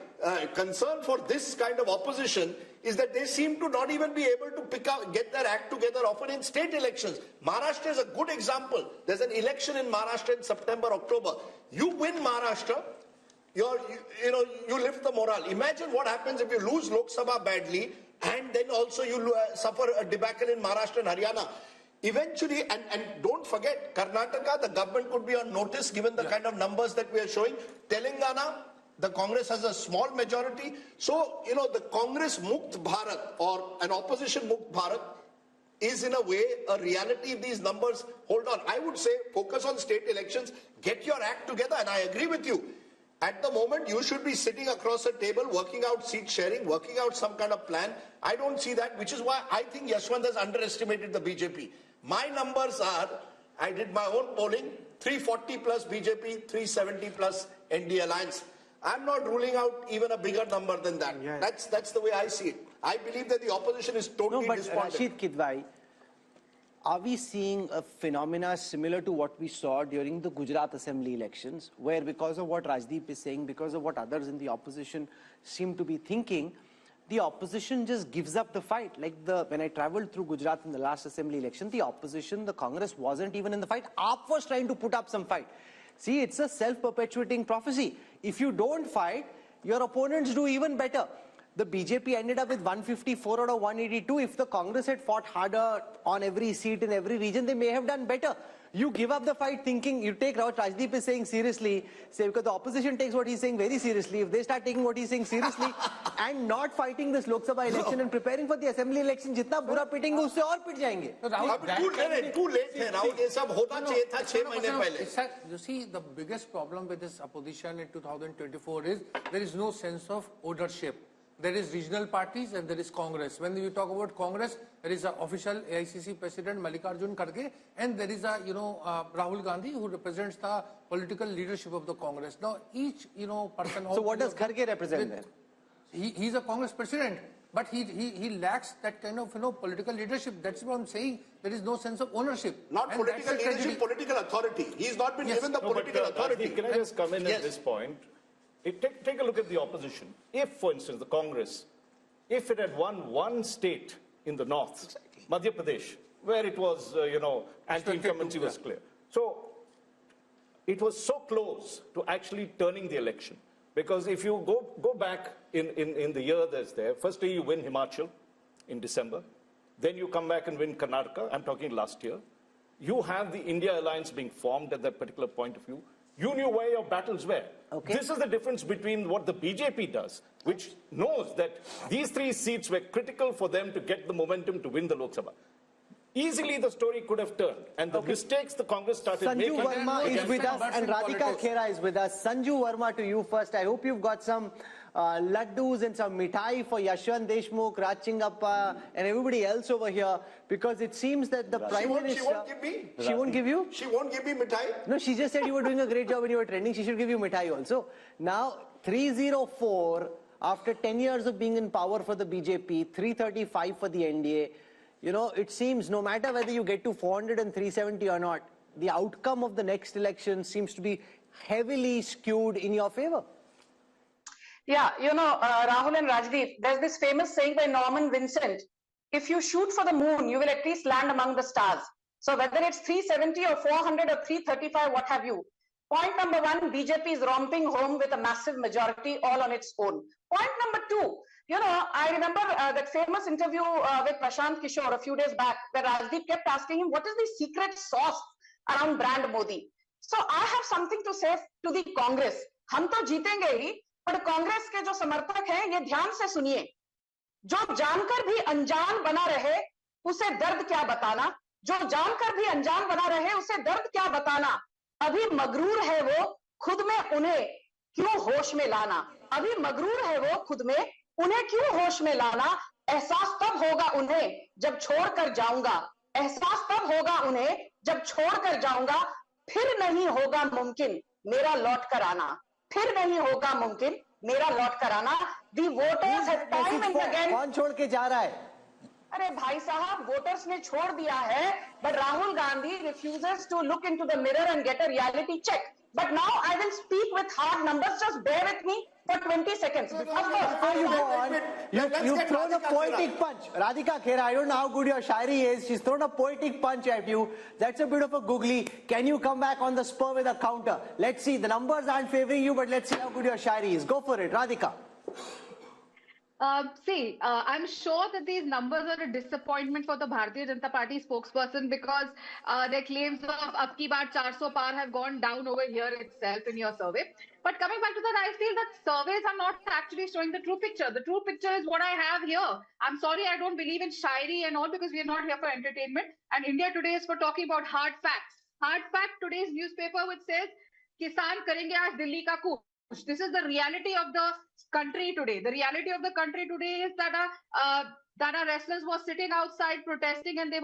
concern for this kind of opposition is that they seem to not even be able to get their act together often in state elections. Maharashtra is a good example. There's an election in Maharashtra in September, October. You win Maharashtra, you lift the morale. Imagine what happens if you lose Lok Sabha badly and then also you suffer a debacle in Maharashtra and Haryana. Eventually, and don't forget, Karnataka, the government could be on notice given the kind of numbers that we are showing. Telangana, the Congress has a small majority. So, the Congress Mukt Bharat or an opposition Mukt Bharat is in a way a reality if these numbers hold on. I would say focus on state elections, get your act together, and I agree with you. At the moment, you should be sitting across a table, working out seat sharing, working out some kind of plan. I don't see that, which is why I think Yashwant has underestimated the BJP. My numbers are, I did my own polling, 340 plus BJP, 370 plus ND Alliance. I'm not ruling out even a bigger number than that. Yeah. That's the way I see it. I believe that the opposition is totally despondent. Rashid Kidwai, are we seeing a phenomena similar to what we saw during the Gujarat Assembly elections, where because of what Rajdeep is saying, because of what others in the opposition seem to be thinking, the opposition just gives up the fight? Like when I traveled through Gujarat in the last assembly election, the opposition, the Congress wasn't even in the fight. AAP was trying to put up some fight. See, it's a self-perpetuating prophecy. If you don't fight, your opponents do even better. The BJP ended up with 154 out of 182. If the Congress had fought harder on every seat in every region, they may have done better. You give up the fight thinking, you take what Rajdeep is saying seriously, say, because the opposition takes what he's saying very seriously. If they start taking what he's saying seriously and not fighting this Lok Sabha election and preparing for the assembly election, jitna bura pitenge, usse aur pit jayenge. Too late hai, Rahul. Ye sab hota chahiye tha 6 mahine pehle. You see, the biggest problem with this opposition in 2024 is there is no sense of ownership. There is regional parties and there is Congress. When we talk about Congress, there is an official AICC President Mallikarjun Kharge, and there is a Rahul Gandhi who represents the political leadership of the Congress. Now each person. So what does Kharge represent then? He's a Congress president, but he lacks that kind of political leadership. That's what I'm saying. There is no sense of ownership. Not and political leadership, political authority. He's not been given the political authority. Can I just come in at this point? Take a look at the opposition. If, for instance, the Congress, if it had won one state in the north, Madhya Pradesh, where it was, anti-incumbency was clear. So it was so close to actually turning the election. Because if you go back in the year that's there, firstly you win Himachal in December, then you come back and win Karnataka, I'm talking last year. You have the India Alliance being formed at that particular point of view. You knew where your battles were. Okay. This is the difference between what the BJP does, which knows that these 3 seats were critical for them to get the momentum to win the Lok Sabha. Easily the story could have turned. And the mistakes the Congress started making... Sanju Verma is with us and Radhika Khera is with us. Sanju Verma, to you first. I hope you've got some laddus and some mithai for Yashwant Deshmukh, Raj Chingappa and everybody else over here, because it seems that the Prime Minister... She won't give me. She won't give you? She won't give me mithai. No, she just said you were doing a great job when you were trending. She should give you mithai also. Now, 304, after 10 years of being in power for the BJP, 335 for the NDA, it seems no matter whether you get to 400 and 370 or not, the outcome of the next election seems to be heavily skewed in your favor. Yeah, Rahul and Rajdeep, there's this famous saying by Norman Vincent, if you shoot for the moon, you will at least land among the stars. So whether it's 370 or 400 or 335, what have you. Point number 1, BJP is romping home with a massive majority all on its own. Point number 2, I remember that famous interview with Prashant Kishore a few days back, where Rajdeep kept asking him, what is the secret sauce around brand Modi? So I have something to say to the Congress. Hum to jeetenge hi, पर कांग्रेस के जो समर्थक हैं ये ध्यान से सुनिए, जो जानकर भी अनजान बना रहे उसे दर्द क्या बताना, जो जानकर भी अनजान बना रहे उसे दर्द क्या बताना, अभी मगरूर है वो खुद में उन्हें क्यों होश में लाना, अभी मगरूर है वो खुद में उन्हें क्यों होश में लाना, एहसास तब होगा उन्हें जब छोड़ कर जाऊंगा, एहसास तब होगा उन्हें जब छोड़ कर जाऊंगा, फिर नहीं होगा मुमकिन मेरा लौट कर आना, फिर नहीं होगा मुमकिन मेरा लौट कर आना। The voters have time and again. कौन छोड़ के जा रहा है? अरे भाई साहब, वोटर्स ने छोड़ दिया है, but Rahul Gandhi refuses to look into the mirror and get a reality check. But now I will speak with hard numbers. Just bear with me for 20 seconds. Of course, before you go on, you've thrown a poetic punch. Radhika Khera, I don't know how good your shairi is. She's thrown a poetic punch at you. That's a bit of a googly. Can you come back on the spur with a counter? Let's see. The numbers aren't favoring you, but let's see how good your shairi is. Go for it, Radhika. I'm sure that these numbers are a disappointment for the Bharatiya Janata Party spokesperson because their claims of ab ki baar 400 par have gone down over here itself in your survey. But coming back to that, I feel that surveys are not actually showing the true picture. The true picture is what I have here. I'm sorry, I don't believe in shairi and all because we are not here for entertainment. And India Today is for talking about hard facts. Hard fact, today's newspaper which says, Kisan karenge aaj Delhi ka coup. This is the reality of the country today. The reality of the country today is that our residents were sitting outside protesting and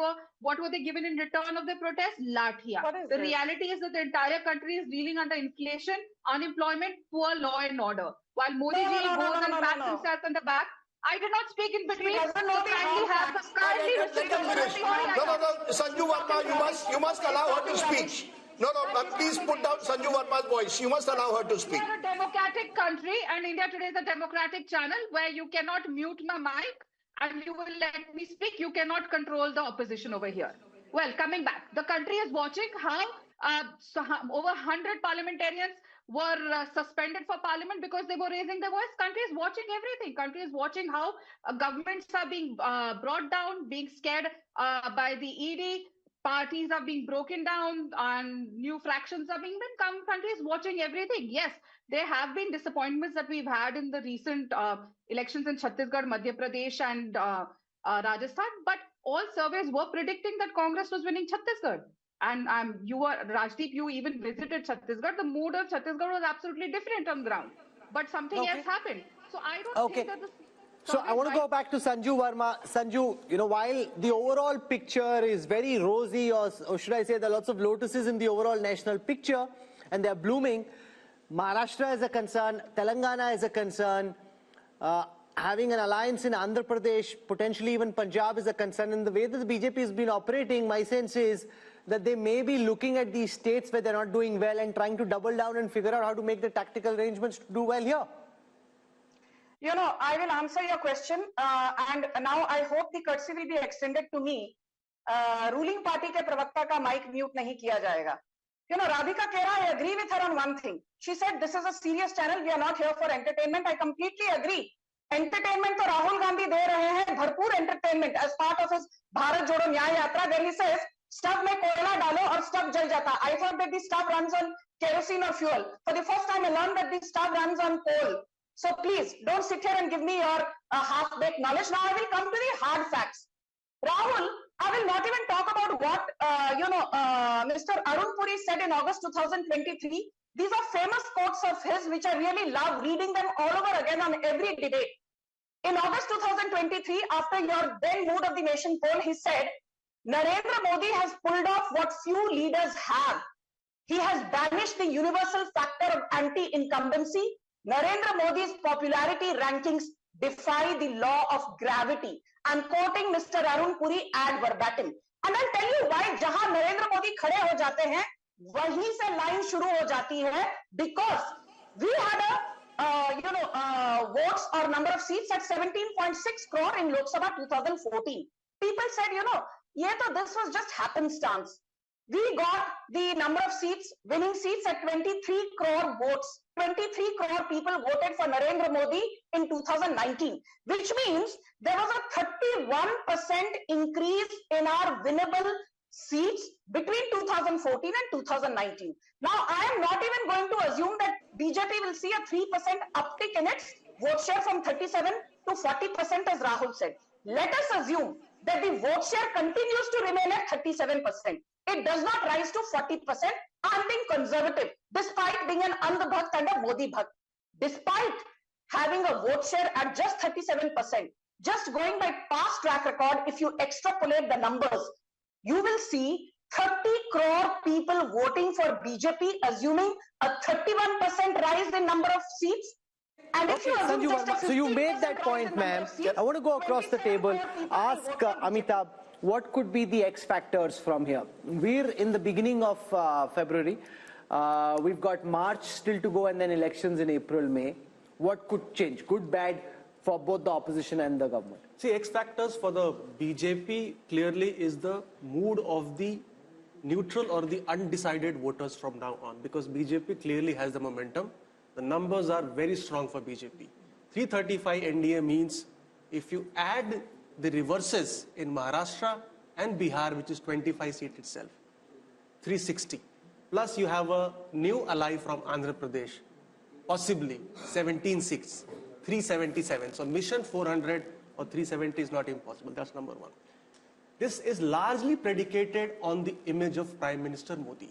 what were they given in return of the protest? Lathia. The reality is that the entire country is reeling under inflation, unemployment, poor law and order. While Modi ji goes and pats himself on the back, I did not speak in between. Sanju Verma, you must allow her to speak. No, please put down Sanju Verma's voice. You must allow her to speak. We are a democratic country and India Today is a democratic channel where you cannot mute my mic and you will let me speak. You cannot control the opposition over here. Well, coming back, the country is watching how over 100 parliamentarians were suspended for parliament because they were raising their voice. Country is watching everything. Country is watching how governments are being brought down, being scared by the ED. Parties are being broken down and new fractions are being built. Countries watching everything. Yes, there have been disappointments that we've had in the recent elections in Chhattisgarh, Madhya Pradesh and Rajasthan. But all surveys were predicting that Congress was winning Chhattisgarh. And Rajdeep, you even visited Chhattisgarh. The mood of Chhattisgarh was absolutely different on the ground. But something else happened. So I don't think that So I want to go back to Sanju Verma. Sanju, while the overall picture is very rosy, or should I say there are lots of lotuses in the overall national picture, and they're blooming, Maharashtra is a concern, Telangana is a concern, having an alliance in Andhra Pradesh, potentially even Punjab is a concern. And the way that the BJP has been operating, my sense is that they may be looking at these states where they're not doing well and trying to double down and figure out how to make the tactical arrangements to do well here. I will answer your question and now I hope the courtesy will be extended to me. Ruling party ke pravakta ka mic mute nahi kiya jayega. Radhika Khera, I agree with her on one thing. She said this is a serious channel. We are not here for entertainment. I completely agree. Entertainment to Rahul Gandhi de rahe hain, bharpoor entertainment as part of his Bharat Jodo Nyaya Yatra, where he says, stuff mein koyla dalo aur stuff jal jata. I thought that the stuff runs on kerosene or fuel. For the first time I learned that the stuff runs on coal. So please, don't sit here and give me your half-baked knowledge. Now I will come to the hard facts. Rahul, I will not even talk about what, Mr. Arun Puri said in August 2023. These are famous quotes of his, which I really love reading them all over again on every debate. In August 2023, after your then Mood of the Nation poll, he said, Narendra Modi has pulled off what few leaders have. He has banished the universal factor of anti-incumbency. Narendra Modi's popularity rankings defy the law of gravity. I'm quoting Mr. Arun Puri ad verbatim. And I'll tell you why jahan Narendra Modi khade ho jate hain, wahi se line shuru ho jati hai, because we had votes or number of seats at 17.6 crore in Lok Sabha 2014. People said, this was just happenstance. We got the number of seats, winning seats at 23 crore votes. 23 crore people voted for Narendra Modi in 2019, which means there was a 31% increase in our winnable seats between 2014 and 2019. Now, I am not even going to assume that BJP will see a 3% uptick in its vote share from 37 to 40%, as Rahul said. Let us assume that the vote share continues to remain at 37%. It does not rise to 40%. I'm being conservative, despite being an Andh Bhakt and a Modi Bhakt. Despite having a vote share at just 37%, just going by past track record, if you extrapolate the numbers, you will see 30 crore people voting for BJP, assuming a 31% rise in number of seats. And if you assume just a 50% so you made that point, ma'am. I want to go across the table. Ask Amitabh, what could be the X factors from here? We're in the beginning of February. We've got March still to go and then elections in April, May. What could change? Good, bad for both the opposition and the government? See, X factors for the BJP clearly is the mood of the neutral or the undecided voters from now on, because BJP clearly has the momentum. The numbers are very strong for BJP. 335 NDA means if you add the reverses in Maharashtra and Bihar, which is 25 seats itself, 360. Plus you have a new ally from Andhra Pradesh, possibly 17 seats, 377. So mission 400 or 370 is not impossible. That's number one. This is largely predicated on the image of Prime Minister Modi.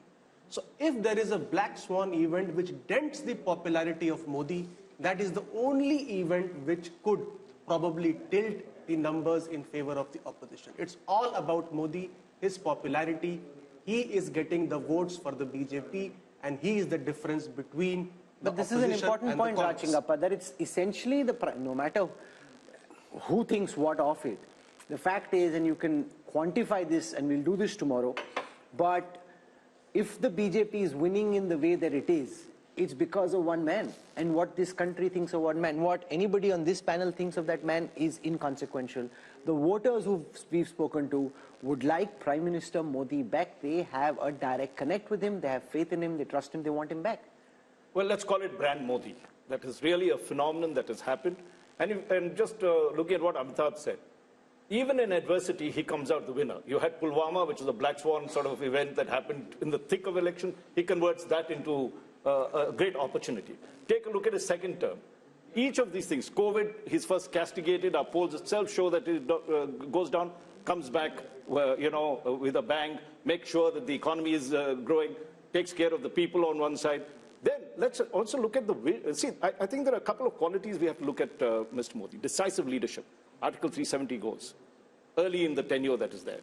So if there is a black swan event which dents the popularity of Modi, that is the only event which could probably tilt the numbers in favor of the opposition. It's all about Modi, his popularity. He is getting the votes for the BJP, and he is the difference between the But this is an opposition important and the point, Congress. Rachingappa, that it's essentially no matter who thinks what of it, the fact is, and you can quantify this, and we'll do this tomorrow, but if the BJP is winning in the way that it is, it's because of one man. And what this country thinks of one man, what anybody on this panel thinks of that man is inconsequential. The voters who we've spoken to would like Prime Minister Modi back. They have a direct connect with him. They have faith in him. They trust him. They want him back. Well, let's call it brand Modi. That is really a phenomenon that has happened. And just looking at what Amitabh said, even in adversity, he comes out the winner. You had Pulwama, which is a black swan sort of event that happened in the thick of election. He converts that into a great opportunity. Take a look at his second term. Each of these things, COVID, he's first castigated. Our polls itself show that it goes down, comes back, with a bang, makes sure that the economy is growing, takes care of the people on one side. Then let's also look at I think there are a couple of qualities we have to look at Mr. Modi. Decisive leadership. Article 370 goes. Early in the tenure that is there.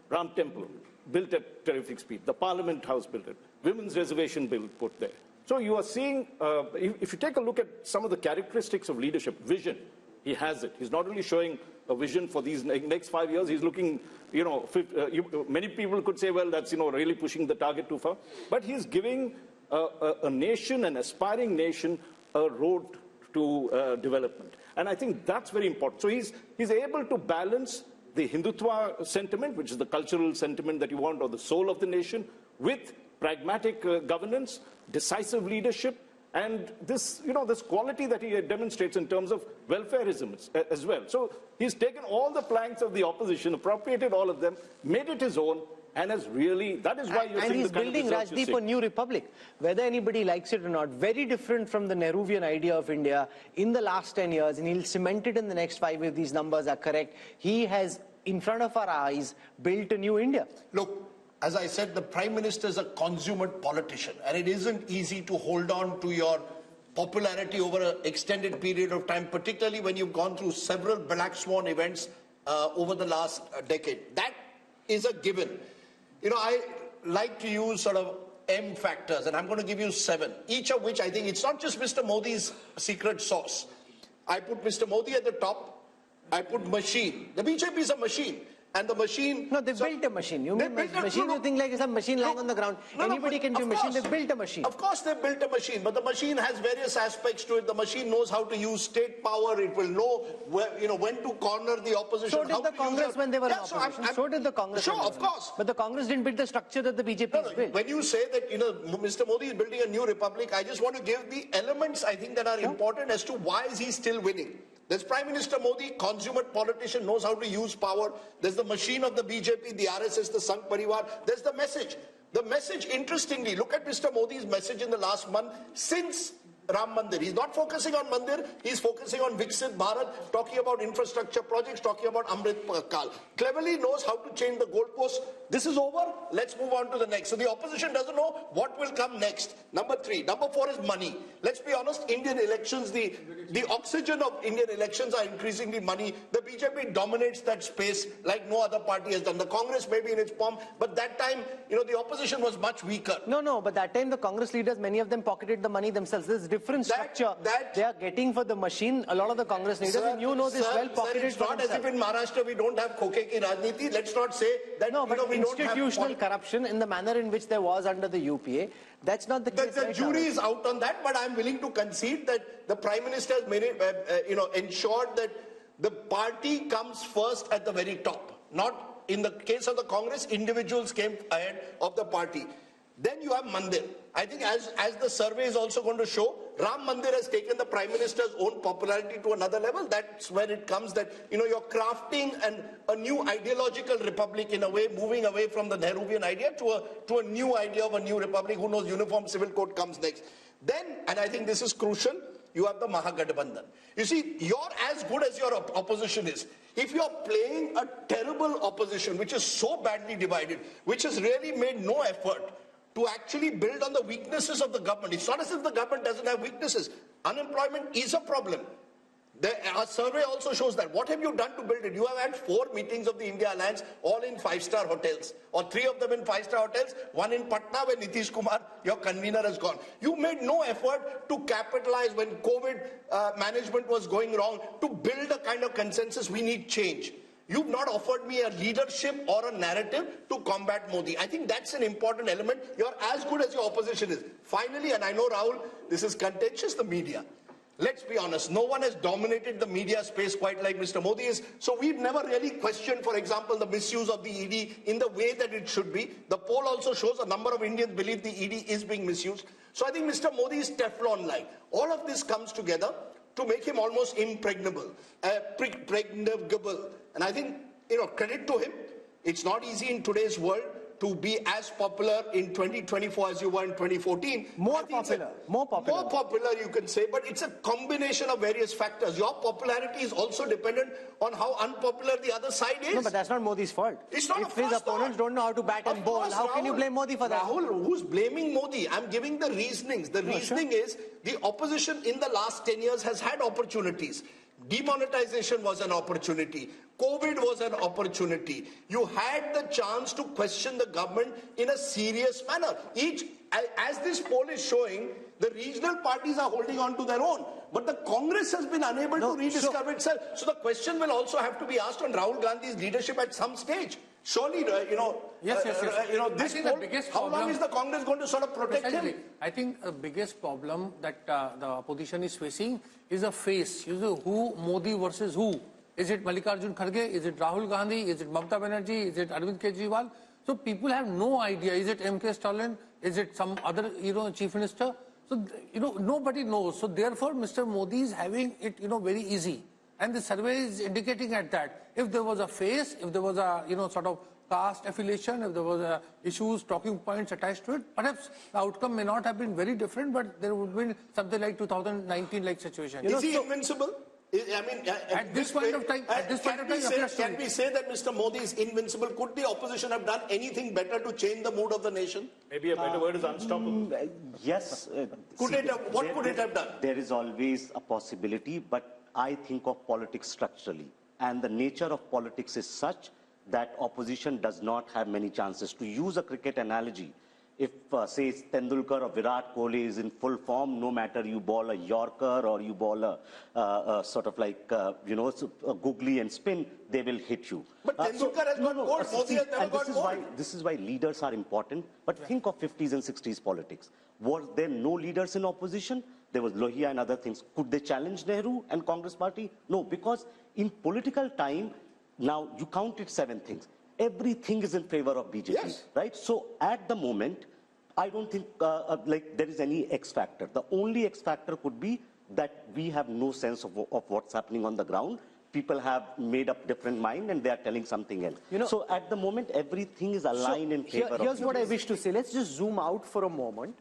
Ram Temple, built at terrific speed. The Parliament House built it. Women's Reservation Bill put there. So you are seeing, if you take a look at some of the characteristics of leadership, vision, he has it. He's not only showing a vision for these next 5 years, he's looking, many people could say, well, that's, really pushing the target too far. But he's giving a nation, an aspiring nation, a road to development. And I think that's very important. So he's able to balance the Hindutva sentiment, which is the cultural sentiment that you want, or the soul of the nation, with pragmatic governance, decisive leadership, and this quality that he demonstrates in terms of welfareism as well. So he's taken all the planks of the opposition, appropriated all of them, made it his own, and has really, that is why you're seeing the kind of results you're And he's building, Rajdeep, a seeing. new republic. Whether anybody likes it or not, very different from the Nehruvian idea of India in the last 10 years, and he'll cement it in the next 5 if these numbers are correct. He has, in front of our eyes, built a new India. Look, as I said, the Prime Minister is a consummate politician, and it isn't easy to hold on to your popularity over an extended period of time, particularly when you've gone through several black swan events over the last decade. That is a given. I like to use sort of M factors, and I'm going to give you 7, each of which I think it's not just Mr. Modi's secret sauce. I put Mr. Modi at the top. I put machine. The BJP is a machine. And the machine... No, they built a machine. You mean machine, you think like it's a machine lying on the ground. Anybody can do a machine. They built a machine. Of course they built a machine, but the machine has various aspects to it. The machine knows how to use state power. It will know when to corner the opposition. So did the Congress when they were in opposition. So did the Congress. Sure, of course. But the Congress didn't build the structure that the BJP has built. When you say that, Mr. Modi is building a new republic, I just want to give the elements, I think, that are important as to why is he still winning. There's Prime Minister Modi, consummate politician, knows how to use power. There's the machine of the BJP, the RSS, the Sangh Parivar. There's the message. The message, interestingly, look at Mr. Modi's message in the last month. Since Ram Mandir. He's not focusing on Mandir, he's focusing on Viksit Bharat, talking about infrastructure projects, talking about Amrit Kal. Cleverly knows how to change the goalposts. This is over, let's move on to the next. So the opposition doesn't know what will come next. Number 3. Number 4 is money. Let's be honest, Indian elections, the oxygen of Indian elections are increasingly money. The BJP dominates that space like no other party has done. The Congress may be in its pomp, but that time, the opposition was much weaker. No, but that time the Congress leaders, many of them pocketed the money themselves. There's different structure they are getting for the machine. A lot of the Congress leaders, and you know this well, pocketed it's not as if in Maharashtra we don't have khoke ki rajniti. Let's not say that we institutional don't have corruption in the manner in which there was under the UPA. That's not the case. The jury is out on that, but I'm willing to concede that the Prime Minister has made it, ensured that the party comes first at the very top. Not in the case of the Congress, individuals came ahead of the party. Then you have Mandir. I think as the survey is also going to show, Ram Mandir has taken the Prime Minister's own popularity to another level. That's where it comes that, you're crafting a new ideological republic in a way, moving away from the Nehruvian idea to a new idea of a new republic. Who knows, uniform civil code comes next. Then, and I think this is crucial, you have the Mahagathbandhan. You see, you're as good as your opposition is. If you're playing a terrible opposition, which is so badly divided, which has really made no effort to actually build on the weaknesses of the government. It's not as if the government doesn't have weaknesses. Unemployment is a problem. Our survey also shows that. What have you done to build it? You have had 4 meetings of the India Alliance, all in 5-star hotels, or 3 of them in 5-star hotels, 1 in Patna where Nitish Kumar, your convener, has gone. You made no effort to capitalize when COVID management was going wrong, to build a kind of consensus. We need change. You've not offered me a leadership or a narrative to combat Modi. I think that's an important element. You're as good as your opposition is. Finally, and I know, Rahul, this is contentious, the media. Let's be honest, no one has dominated the media space quite like Mr. Modi is. So we've never really questioned, for example, the misuse of the ED in the way that it should be. The poll also shows a number of Indians believe the ED is being misused. So I think Mr. Modi is Teflon-like. All of this comes together to make him almost impregnable, pregnable. And I think, credit to him. It's not easy in today's world to be as popular in 2024 as you were in 2014. More popular, you can say, but it's a combination of various factors. Your popularity is also dependent on how unpopular the other side is. No, but that's not Modi's fault. It's not. If his opponents don't know how to bat and bowl, how can you blame Modi for that? Rahul, who's blaming Modi? I'm giving the reasonings. The reasoning is the opposition in the last 10 years has had opportunities. Demonetization was an opportunity. COVID was an opportunity. You had the chance to question the government in a serious manner. As this poll is showing, the regional parties are holding on to their own. But the Congress has been unable to rediscover itself. So the question will also have to be asked on Rahul Gandhi's leadership at some stage. Surely, Yes. This poll, how long is the Congress going to sort of protect him? I think the biggest problem that the opposition is facing is a face. Who Modi versus who? Is it Mallikarjun Kharge? Is it Rahul Gandhi? Is it Mamata Banerjee? Is it Arvind Kejriwal? So people have no idea. Is it M.K. Stalin? Is it some other, chief minister? So, nobody knows. So therefore, Mr. Modi is having it, very easy. And the survey is indicating at that. If there was a face, if there was a, sort of caste affiliation, if there was issues, talking points attached to it, perhaps the outcome may not have been very different, but there would have been something like 2019-like situation. Is he invincible? I mean, at this point of time, can we say that Mr. Modi is invincible? Could the opposition have done anything better to change the mood of the nation? Maybe a better word is unstoppable. Yes. What could it have done? There is always a possibility, but I think of politics structurally. And the nature of politics is such that opposition does not have many chances. To use a cricket analogy, if, say, Tendulkar or Virat Kohli is in full form, no matter you bowl a Yorker or you bowl a sort of like, a googly and spin, they will hit you. But Tendulkar has got gold, Modi has never got gold. This is why leaders are important. But think of 50s and 60s politics. Were there no leaders in opposition? There was Lohia and other things. Could they challenge Nehru and Congress party? No, because in political time, now you counted 7 things. Everything is in favor of BJP, right? So at the moment, I don't think there is any X factor. The only X factor could be that we have no sense of what's happening on the ground. People have made up different mind and they are telling something else. So at the moment, everything is aligned in favor of BJP. Here's what I wish to say. Let's just zoom out for a moment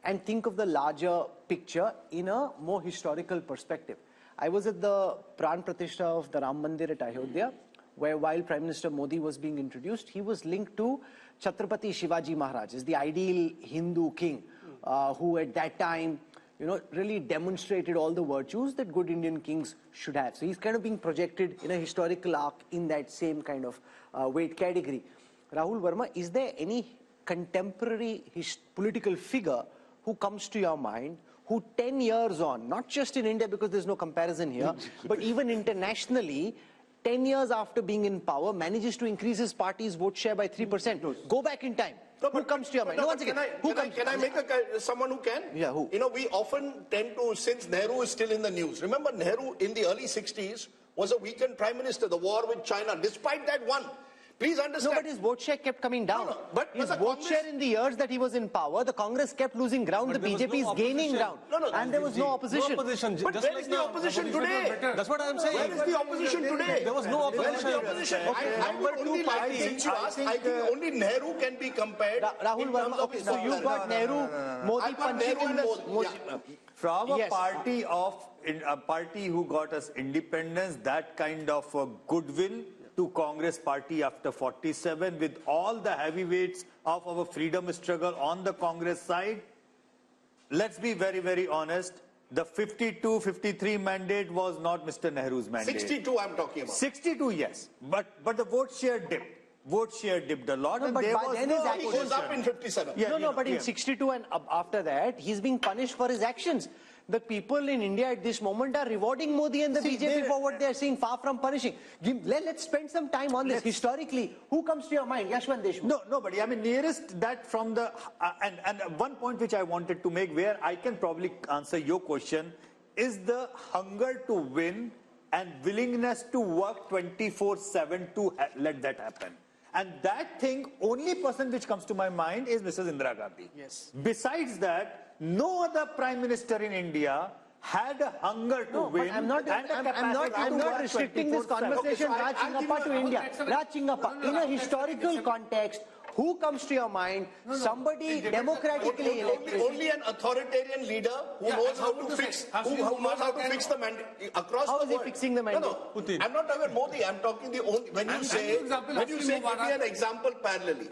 and think of the larger picture in a more historical perspective. I was at the Pran Pratishtha of the Ram Mandir at Ayodhya, where while Prime Minister Modi was being introduced, he was linked to Chhatrapati Shivaji Maharaj, is the ideal Hindu king, who at that time, really demonstrated all the virtues that good Indian kings should have. So he's kind of being projected in a historical arc in that same kind of weight category. Rahul Verma, is there any contemporary political figure who comes to your mind who 10 years on, not just in India because there's no comparison here, but even internationally, 10 years after being in power, manages to increase his party's vote share by 3%. Go back in time. No, who comes to your mind? No, once again, can I make someone who can? Yeah, who? We often tend to, since Nehru is still in the news, remember Nehru in the early 60s was a weakened prime minister, the war with China, despite that won. Please understand. No, but his vote share kept coming down. But his vote share in the years that he was in power, the Congress kept losing ground, the BJP is gaining ground. And there was no opposition. But where is the opposition today? That's what I'm saying. Where is the opposition today? There was no opposition. Where is the opposition? I would only like, since you asked, I think only Nehru can be compared. Rahul Verma, okay, so you've got Nehru, Modi punching in the... From a party who got us independence, that kind of goodwill to Congress party after 47, with all the heavyweights of our freedom struggle on the Congress side, let's be very, very honest, the 52-53 mandate was not Mr. Nehru's mandate. 62 I'm talking about. 62, yes. But the vote share dipped. Vote share dipped a lot. No, and but there by was then no his actions goes up in 57. Yeah, but in 62 and after that, he's being punished for his actions. The people in India at this moment are rewarding Modi and the BJP for what they are saying, far from punishing. Let's spend some time on this. Historically, who comes to your mind? Yashwant Deshmukh? No, nobody. I mean, nearest that from the... and one point which I wanted to make, where I can probably answer your question, is the hunger to win and willingness to work 24/7 to let that happen. And that thing, only person which comes to my mind is Mrs. Indira Gandhi. Yes. Besides that, no other prime minister in India had a hunger to win. I'm not restricting this conversation, Raj Chingappa, to India. Raj Chingappa, in a historical context, who comes to your mind? Somebody democratically elected. Only an authoritarian leader who knows how to fix, who knows how to fix the mandate across the world. How is he fixing the mandate? No, I'm not talking about Modi. I'm talking the only. When you say, give me an example parallelly.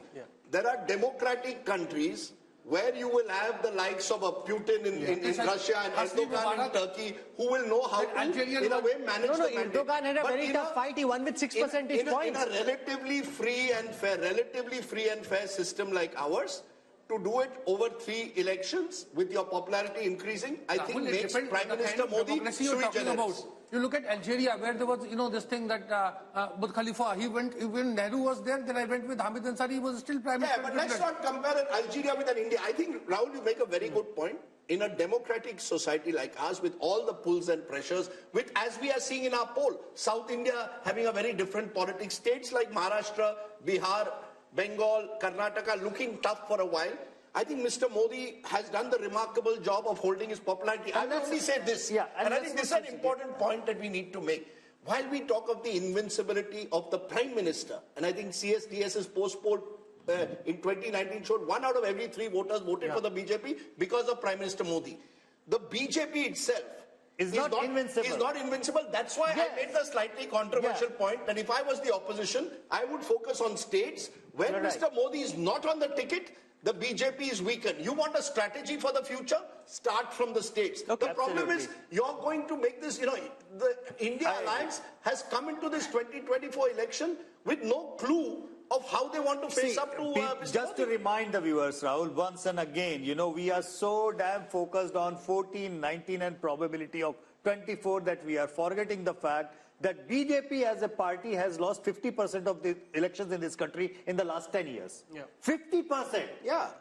There are democratic countries where you will have the likes of a Putin in Russia and Erdogan in Turkey, who will know how to, in a way, manage the mandate. Erdogan had a very tough fight. He won with 6 percentage points. In a relatively free and fair system like ours, to do it over 3 elections with your popularity increasing, I think makes Prime Minister Modi sui generis. You look at Algeria, where there was, this thing that Burj Khalifa, when Nehru was there, then I went with Hamid Ansari, he was still Prime Minister. Yeah, but let's not compare Algeria with an India. I think, Rahul, you make a very good point. In a democratic society like ours, with all the pulls and pressures, with, as we are seeing in our poll, South India having a very different politics, states like Maharashtra, Bihar, Bengal, Karnataka looking tough for a while. I think Mr. Modi has done the remarkable job of holding his popularity. I will only say this, and I think this is an important point that we need to make. While we talk of the invincibility of the Prime Minister, and I think CSDS's post-poll in 2019 showed 1 out of every 3 voters voted for the BJP because of Prime Minister Modi. The BJP itself is not invincible. That's why I made the slightly controversial point that if I was the opposition, I would focus on states where Mr. Modi is not on the ticket. The BJP is weakened. You want a strategy for the future? Start from the states. The problem is you're going to make this, the India Alliance has come into this 2024 election with no clue of how they want to face up to Mr. Just Modi. to remind the viewers, Rahul, once and again, we are so damn focused on 14, 19 and probability of 24 that we are forgetting the fact that BJP as a party has lost 50% of the elections in this country in the last 10 years. 50%. Yeah.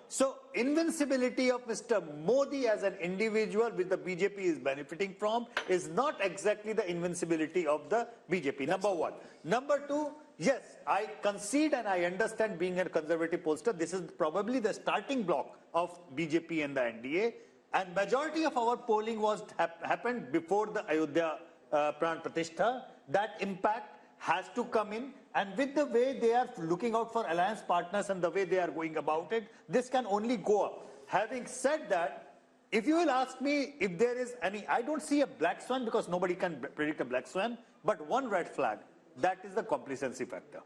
So invincibility of Mr. Modi as an individual, which the BJP is benefiting from, is not exactly the invincibility of the BJP. Number one. Number two, yes, I concede and I understand, being a conservative pollster, this is probably the starting block of BJP and the NDA. And majority of our polling was happened before the Ayodhya Pran Pratishtha. That impact has to come in, and with the way they are looking out for alliance partners and the way they are going about it, this can only go up. having said that, if you will ask me if there is any, I don't see a black swan because nobody can predict a black swan, but one red flag, that is the complacency factor.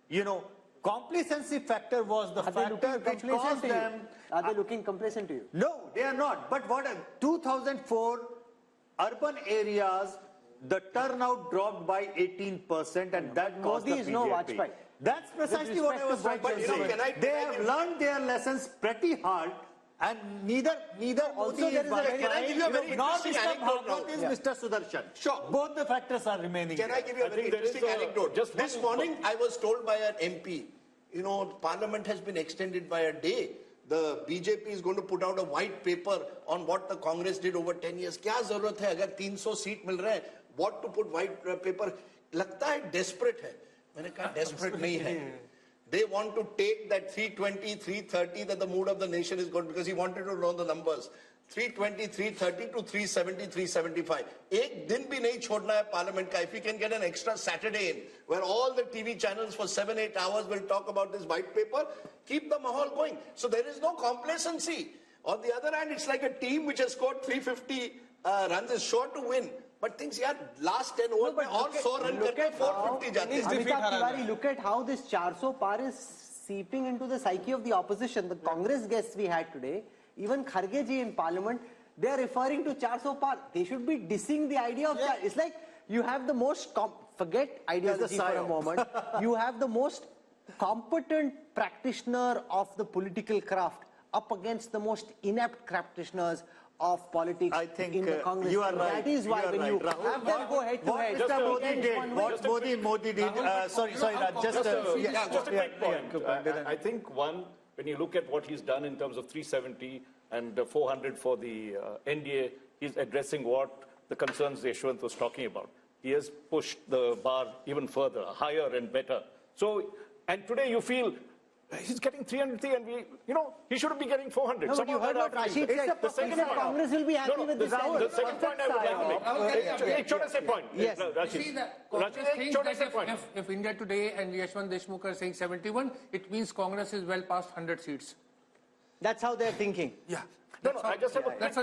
You know, complacency factor was the factor which caused them. Are they looking complacent to you? No, they are not. But what 2004 urban areas, the turnout dropped by 18%, and that caused Modi the is BJP. no Vajpayee. That's precisely what I was trying to say. They have learned their lessons pretty hard, and neither Also, Modi there is is a very- Can I give you a very nor interesting Mr. anecdote now? Bhagwat is Mr. Sudarshan. Sure. Both the factors are remaining. Can I give you a very interesting anecdote? Just this morning, I was told by an MP, you know, Parliament has been extended by a day. The BJP is going to put out a white paper on what the Congress did over 10 years. क्या जरूरत है अगर 300 seat मिल रहे हैं? What to put white paper? लगता है desperate है. मैंने कहा desperate नहीं है. They want to take that 320, 330 that the mood of the nation is good because he wanted to know the numbers. 320, 330 to 370, 375. एक दिन भी नहीं छोड़ना है Parliament का. If we can get an extra Saturday in, where all the TV channels for 7-8 hours will talk about this white paper, keep the mahal going. So there is no complacency. On the other hand, it's like a team which has scored 350 runs is sure to win. But things, yeah, last 10 overs, no, all 100 run करके 450 जाते हैं. Amitabh Tiwari, look at how this 400 par is seeping into the psyche of the opposition. The Congress guests we had today, even Kharge ji in Parliament, they are referring to 400 par. They should be dissing the idea of that. It's like you have the most, forget ideology for a moment, you have the most competent practitioner of the political craft up against the most inept practitioners of politics in the Congress. You are right. That is why you when right. you Rahul, have them go head to head. What Mr. Modi did, what Modi did, sorry, Raj, just a quick point. I think one, when you look at what he's done in terms of 370 and 400 for the NDA, he's addressing what the concerns Yashwant was talking about. He has pushed the bar even further, higher and better. So, and today you feel he's getting 303 and we, you know, he shouldn't be getting 400. No, but you heard what Rashid said. The second point, Congress will be happy with this. The second point I would like to make. Ek chota se point. Yes. You see that Congress thinks that if India Today and Yashwant Deshmukh are saying 71, it means Congress is well past 100 seats. That's how they're thinking. Yeah. No, I just have a quick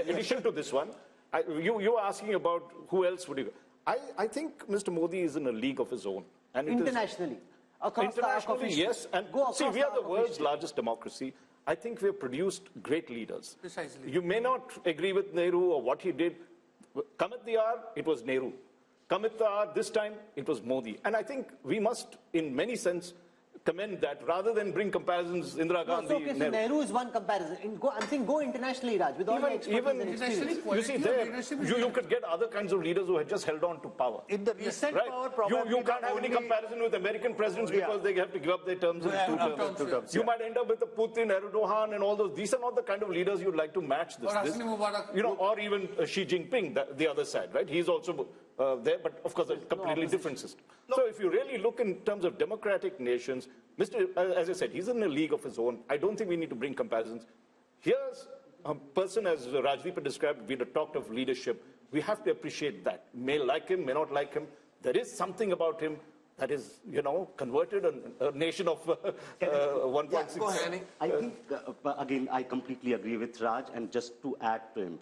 addition to this one. You were asking about who else would you... I think Mr. Modi is in a league of his own. And internationally. Internationally, yes. And see, we are the world's largest democracy. I think we have produced great leaders. Precisely. You may not agree with Nehru or what he did. Come at the hour, it was Nehru. Come at the hour, this time, it was Modi. And I think we must, in many sense, commend that rather than bring comparisons Indira Gandhi. Okay, so Nehru is one comparison. I'm saying go internationally, Raj, with all the expertise and experience. You see, there, you could get other kinds of leaders who had just held on to power. In the recent power, probably you can't have any comparison with American presidents because they have to give up their terms in two terms. You might end up with a Putin, Erdogan, and all those. These are not the kind of leaders you'd like to match this. You know, or even Xi Jinping, the other side, right? He's also there, but of course a completely different system. So if you really look in terms of democratic nations, as I said, he's in a league of his own. I don't think we need to bring comparisons. Here's a person, as Rajdeep had described, we had talked of leadership. We have to appreciate that. May like him, may not like him. There is something about him that is, you know, converted a nation of 1.6. I think, again, I completely agree with Raj, and just to add to him,